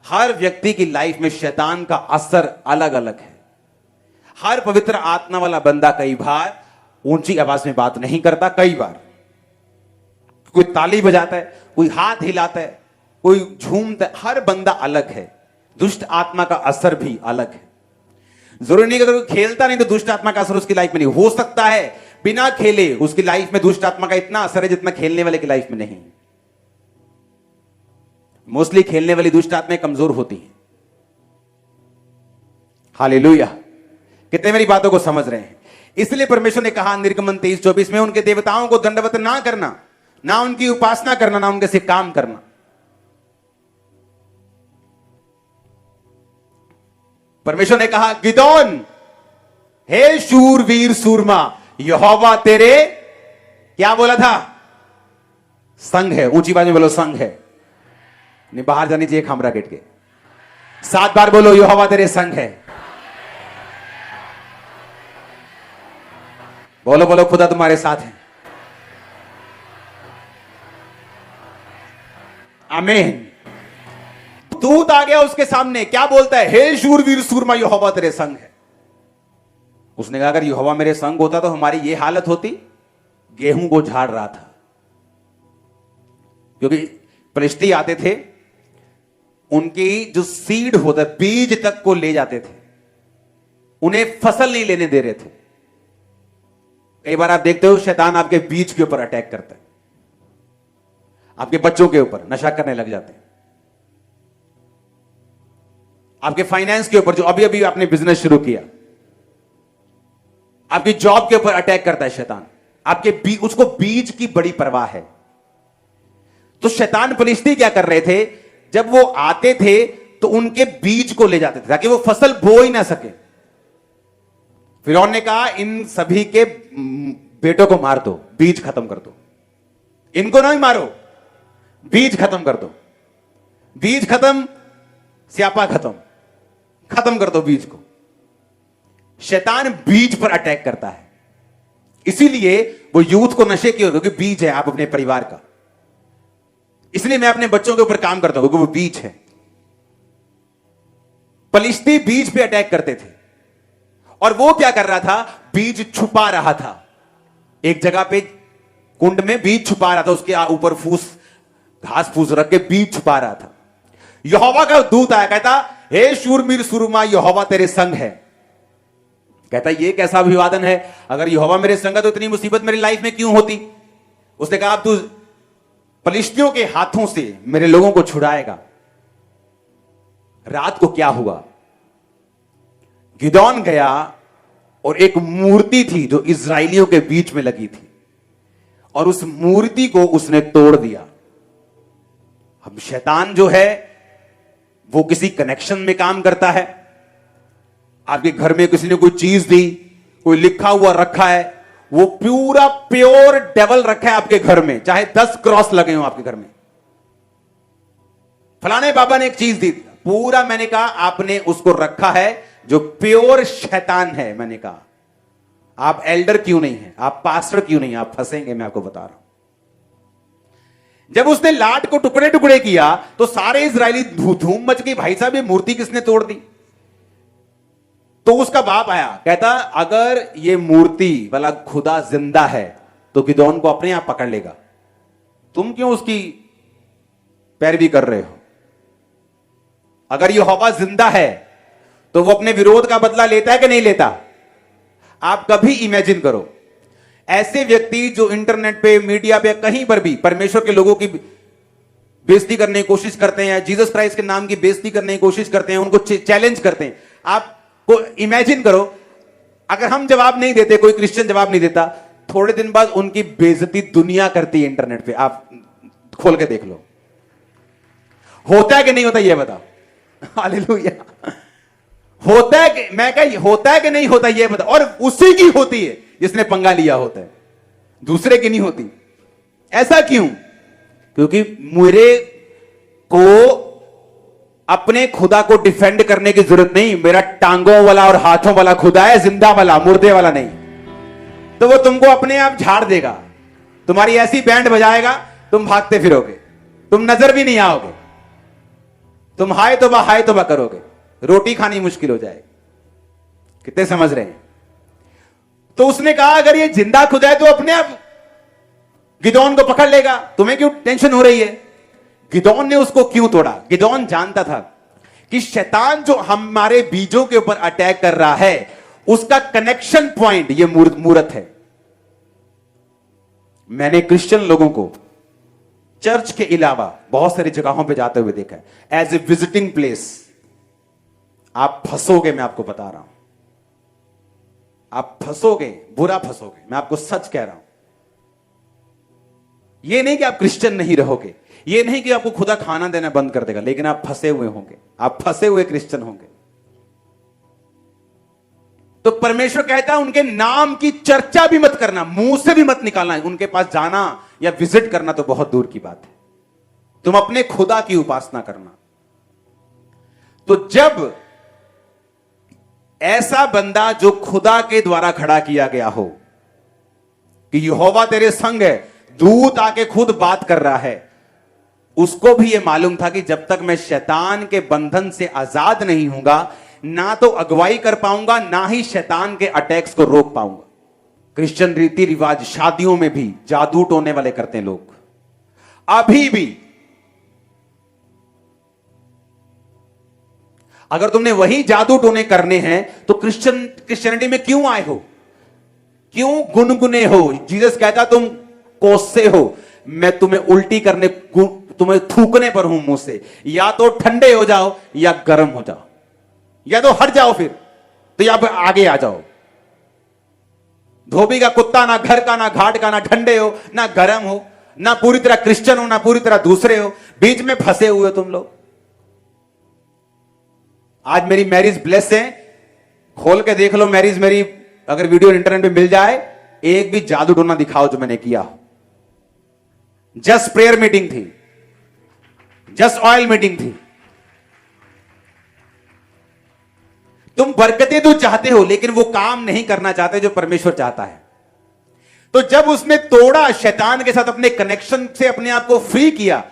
हर व्यक्ति की लाइफ में शैतान का असर अलग अलग है। हर पवित्र आत्मा वाला बंदा कई बार ऊंची आवाज में बात नहीं करता, कई बार कोई ताली बजाता है, कोई हाथ हिलाता है, कोई झूमता है। हर बंदा अलग है। दुष्ट आत्मा का असर भी अलग है। जरूरी नहीं कि अगर खेलता नहीं तो दुष्ट आत्मा का असर उसकी लाइफ में नहीं हो सकता है। बिना खेले उसकी लाइफ में दुष्ट आत्मा का इतना असर है जितना खेलने वाले की लाइफ में नहीं। मोस्टली खेलने वाली दुष्ट आत्माएं कमजोर होती हैं। हालेलुया। कितने मेरी बातों को समझ रहे हैं? इसलिए परमेश्वर ने कहा निर्गमन 23-24 में उनके देवताओं को दंडवत ना करना, ना उनकी उपासना करना, ना उनके से काम करना। परमेश्वर ने कहा गिदोन, हे शूरवीर सूरमा, यहोवा तेरे क्या बोला था? संग है। ऊंची आवाज में बोलो संग है। नहीं, बाहर जानी चाहिए खामरा गेट के। 7 बार बोलो यहोवा तेरे संग है। बोलो बोलो खुदा तुम्हारे साथ है। आमीन। दूत आ गया उसके सामने, क्या बोलता है? हे शूरवीर सूरमा, यहोवा तेरे संग है। उसने कहा अगर यहोवा मेरे संग होता तो हमारी ये हालत होती। गेहूं को झाड़ रहा था, क्योंकि फलिश्ती आते थे, उनकी जो सीड होता है, बीज तक को ले जाते थे, उन्हें फसल नहीं लेने दे रहे थे। कई बार आप देखते हो शैतान आपके बीज के ऊपर अटैक करता है, आपके बच्चों के ऊपर नशा करने लग जाते हैं, आपके फाइनेंस के ऊपर, जो अभी अभी आपने बिजनेस शुरू किया, आपकी जॉब के ऊपर अटैक करता है शैतान। आपके उसको बीज की बड़ी परवाह है। तो शैतान फलिश्ती क्या कर रहे थे? जब वो आते थे तो उनके बीज को ले जाते थे ताकि वो फसल बो ही ना सके। फिरौन ने कहा इन सभी के बेटों को मार दो, बीज खत्म कर दो। इनको नहीं मारो, बीज खत्म कर दो। बीज खत्म, स्यापा खत्म, खत्म कर दो बीज को। शैतान बीज पर अटैक करता है, इसीलिए वो यूथ को नशे की, क्योंकि बीज है आप अपने परिवार का। इसलिए मैं अपने बच्चों के ऊपर काम करता हूं, क्योंकि वो बीज है। फलिश्ती बीज पे अटैक करते थे, और वो क्या कर रहा था? बीज छुपा रहा था। एक जगह पे कुंड में बीज छुपा रहा था, उसके ऊपर फूस, घास फूस रख के बीज छुपा रहा था। यहोवा का दूत आया, कहता हे शूरवीर सूरमा, यहोवा तेरे संग है। कहता ये कैसा अभिवादन है? अगर यहोवा मेरे संग है तो इतनी मुसीबत मेरी लाइफ में क्यों होती? उसने कहा अब तू फलिश्तियों के हाथों से मेरे लोगों को छुड़ाएगा। रात को क्या हुआ? गिदोन गया और एक मूर्ति थी जो इजराइलियों के बीच में लगी थी, और उस मूर्ति को उसने तोड़ दिया। अब शैतान जो है वो किसी कनेक्शन में काम करता है। आपके घर में किसी ने कोई चीज दी, कोई लिखा हुआ रखा है, वो पूरा प्योर डेवल रखा है आपके घर में, चाहे 10 क्रॉस लगे हो आपके घर में। फलाने बाबा ने एक चीज दी, पूरा मैंने कहा आपने उसको रखा है जो प्योर शैतान है। मैंने कहा आप एल्डर क्यों नहीं है, आप पास्टर क्यों नहीं है, आप फंसेंगे, मैं आपको बता रहा हूं। जब उसने लाट को टुकड़े टुकड़े किया तो सारे इजरायली धूम मच गई, भाई साहब ये मूर्ति किसने तोड़ दी। तो उसका बाप आया, कहता अगर ये मूर्ति वाला खुदा जिंदा है तो गिदोन को अपने आप पकड़ लेगा, तुम क्यों उसकी पैरवी कर रहे हो। अगर यहोवा जिंदा है तो वो अपने विरोध का बदला लेता है कि नहीं लेता। आप कभी इमेजिन करो, ऐसे व्यक्ति जो इंटरनेट पे, मीडिया पे, कहीं पर भी परमेश्वर के लोगों की बेइज्जती करने की कोशिश करते हैं, जीसस क्राइस्ट के नाम की बेइज्जती करने की कोशिश करते हैं, उनको चैलेंज करते हैं। आपको इमेजिन करो, अगर हम जवाब नहीं देते, कोई क्रिश्चियन जवाब नहीं देता, थोड़े दिन बाद उनकी बेइज्जती दुनिया करती है इंटरनेट पे। आप खोल के देख लो, होता है कि नहीं होता, यह बताओ। हालेलुया। होता है कि, मैं कह होता है कि नहीं होता, यह बताओ। और उसी की होती है जिसने पंगा लिया होता है, दूसरे की नहीं होती। ऐसा क्यों? क्योंकि मेरे को अपने खुदा को डिफेंड करने की जरूरत नहीं। मेरा टांगों वाला और हाथों वाला खुदा है, जिंदा वाला, मुर्दे वाला नहीं। तो वो तुमको अपने आप झाड़ देगा, तुम्हारी ऐसी बैंड बजाएगा, तुम भागते फिरोगे, तुम नजर भी नहीं आओगे, तुम हाय तोबा करोगे, रोटी खानी मुश्किल हो जाएगी। कितने समझ रहे हैं? तो उसने कहा अगर ये जिंदा खुदा है तो अपने आप गिदोन को पकड़ लेगा, तुम्हें क्यों टेंशन हो रही है। गिदोन ने उसको क्यों तोड़ा? गिदोन जानता था कि शैतान जो हमारे बीजों के ऊपर अटैक कर रहा है, उसका कनेक्शन पॉइंट ये मूरत है। मैंने क्रिश्चियन लोगों को चर्च के अलावा बहुत सारी जगहों पे जाते हुए देखा है, एज ए विजिटिंग प्लेस। आप फंसोगे, मैं आपको बता रहा हूं, आप फंसोगे, बुरा फंसोगे, मैं आपको सच कह रहा हूं। यह नहीं कि आप क्रिश्चियन नहीं रहोगे, यह नहीं कि आपको खुदा खाना देना बंद कर देगा, लेकिन आप फंसे हुए होंगे, आप फंसे हुए क्रिश्चियन होंगे। तो परमेश्वर कहता है उनके नाम की चर्चा भी मत करना, मुंह से भी मत निकालना। उनके पास जाना या विजिट करना तो बहुत दूर की बात है, तुम अपने खुदा की उपासना करना। तो जब ऐसा बंदा जो खुदा के द्वारा खड़ा किया गया हो कि यहोवा तेरे संग है, दूत आके खुद बात कर रहा है, उसको भी यह मालूम था कि जब तक मैं शैतान के बंधन से आजाद नहीं होऊंगा, ना तो अगुवाई कर पाऊंगा, ना ही शैतान के अटैक्स को रोक पाऊंगा। क्रिश्चियन रीति रिवाज, शादियों में भी जादू टोने वाले करते हैं लोग, अभी भी। अगर तुमने वही जादू टोने करने हैं तो क्रिश्चियनिटी में क्यों आए हो, क्यों गुनगुने हो? जीसस कहता तुम कोससे हो, मैं तुम्हें उल्टी करने, तुम्हें थूकने पर हूं मुंह से। या तो ठंडे हो जाओ या गर्म हो जाओ, या तो हट जाओ फिर, तो या फिर आगे आ जाओ। धोबी का कुत्ता, ना घर का, ना घाट का, ना ठंडे हो ना गर्म हो, ना पूरी तरह क्रिश्चियन हो ना पूरी तरह दूसरे हो, बीच में फंसे हुए तुम लोग। आज मेरी मैरिज ब्लेस है, खोल के देख लो मैरिज मेरी, अगर वीडियो इंटरनेट पे मिल जाए, एक भी जादू टोना दिखाओ जो मैंने किया। जस्ट प्रेयर मीटिंग थी, जस्ट ऑयल मीटिंग थी। तुम बरकतें तो चाहते हो, लेकिन वो काम नहीं करना चाहते जो परमेश्वर चाहता है। तो जब उसने तोड़ा, शैतान के साथ अपने कनेक्शन से अपने आप को फ्री किया,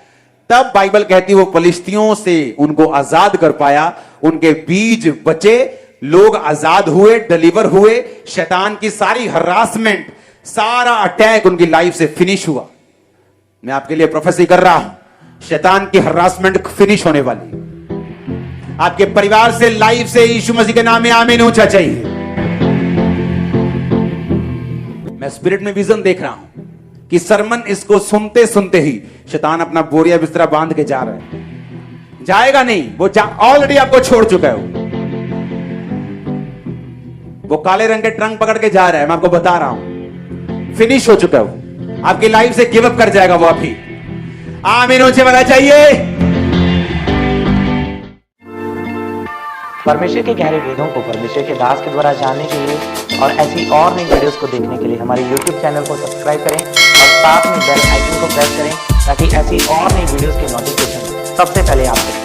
तब बाइबल कहती वो फलिश्तियों से उनको आजाद कर पाया, उनके बीज बचे, लोग आजाद हुए, डिलीवर हुए, शैतान की सारी हरासमेंट, सारा अटैक उनकी लाइफ से फिनिश हुआ। मैं आपके लिए प्रोफेसी कर रहा हूं, शैतान की हरासमेंट फिनिश होने वाली। आपके परिवार से, लाइफ से, यीशु मसीह के नाम में आमीन ऊंचा चाहिए। मैं स्पिरिट में विजन देख रहा हूं कि सरमन इसको सुनते सुनते ही शैतान अपना बोरिया बिस्तरा बांध के जा रहा है। जाएगा नहीं, वो ऑलरेडी आपको छोड़ चुका है। वो काले रंग के ट्रंक पकड़ के जा रहा है, मैं आपको बता रहा हूं, फिनिश हो चुका है वो। आपकी लाइफ से गिव अप कर जाएगा वो अभी। आमीन ऊंचे वाला चाहिए। परमेश्वर के गहरे वेदों को परमेश्वर के दास के द्वारा जानने के लिए और ऐसी और नई वीडियोस को देखने के लिए हमारे YouTube चैनल को सब्सक्राइब करें और साथ में बेल आइकन को प्रेस करें ताकि ऐसी और नई वीडियोस के नोटिफिकेशन सबसे पहले आप तक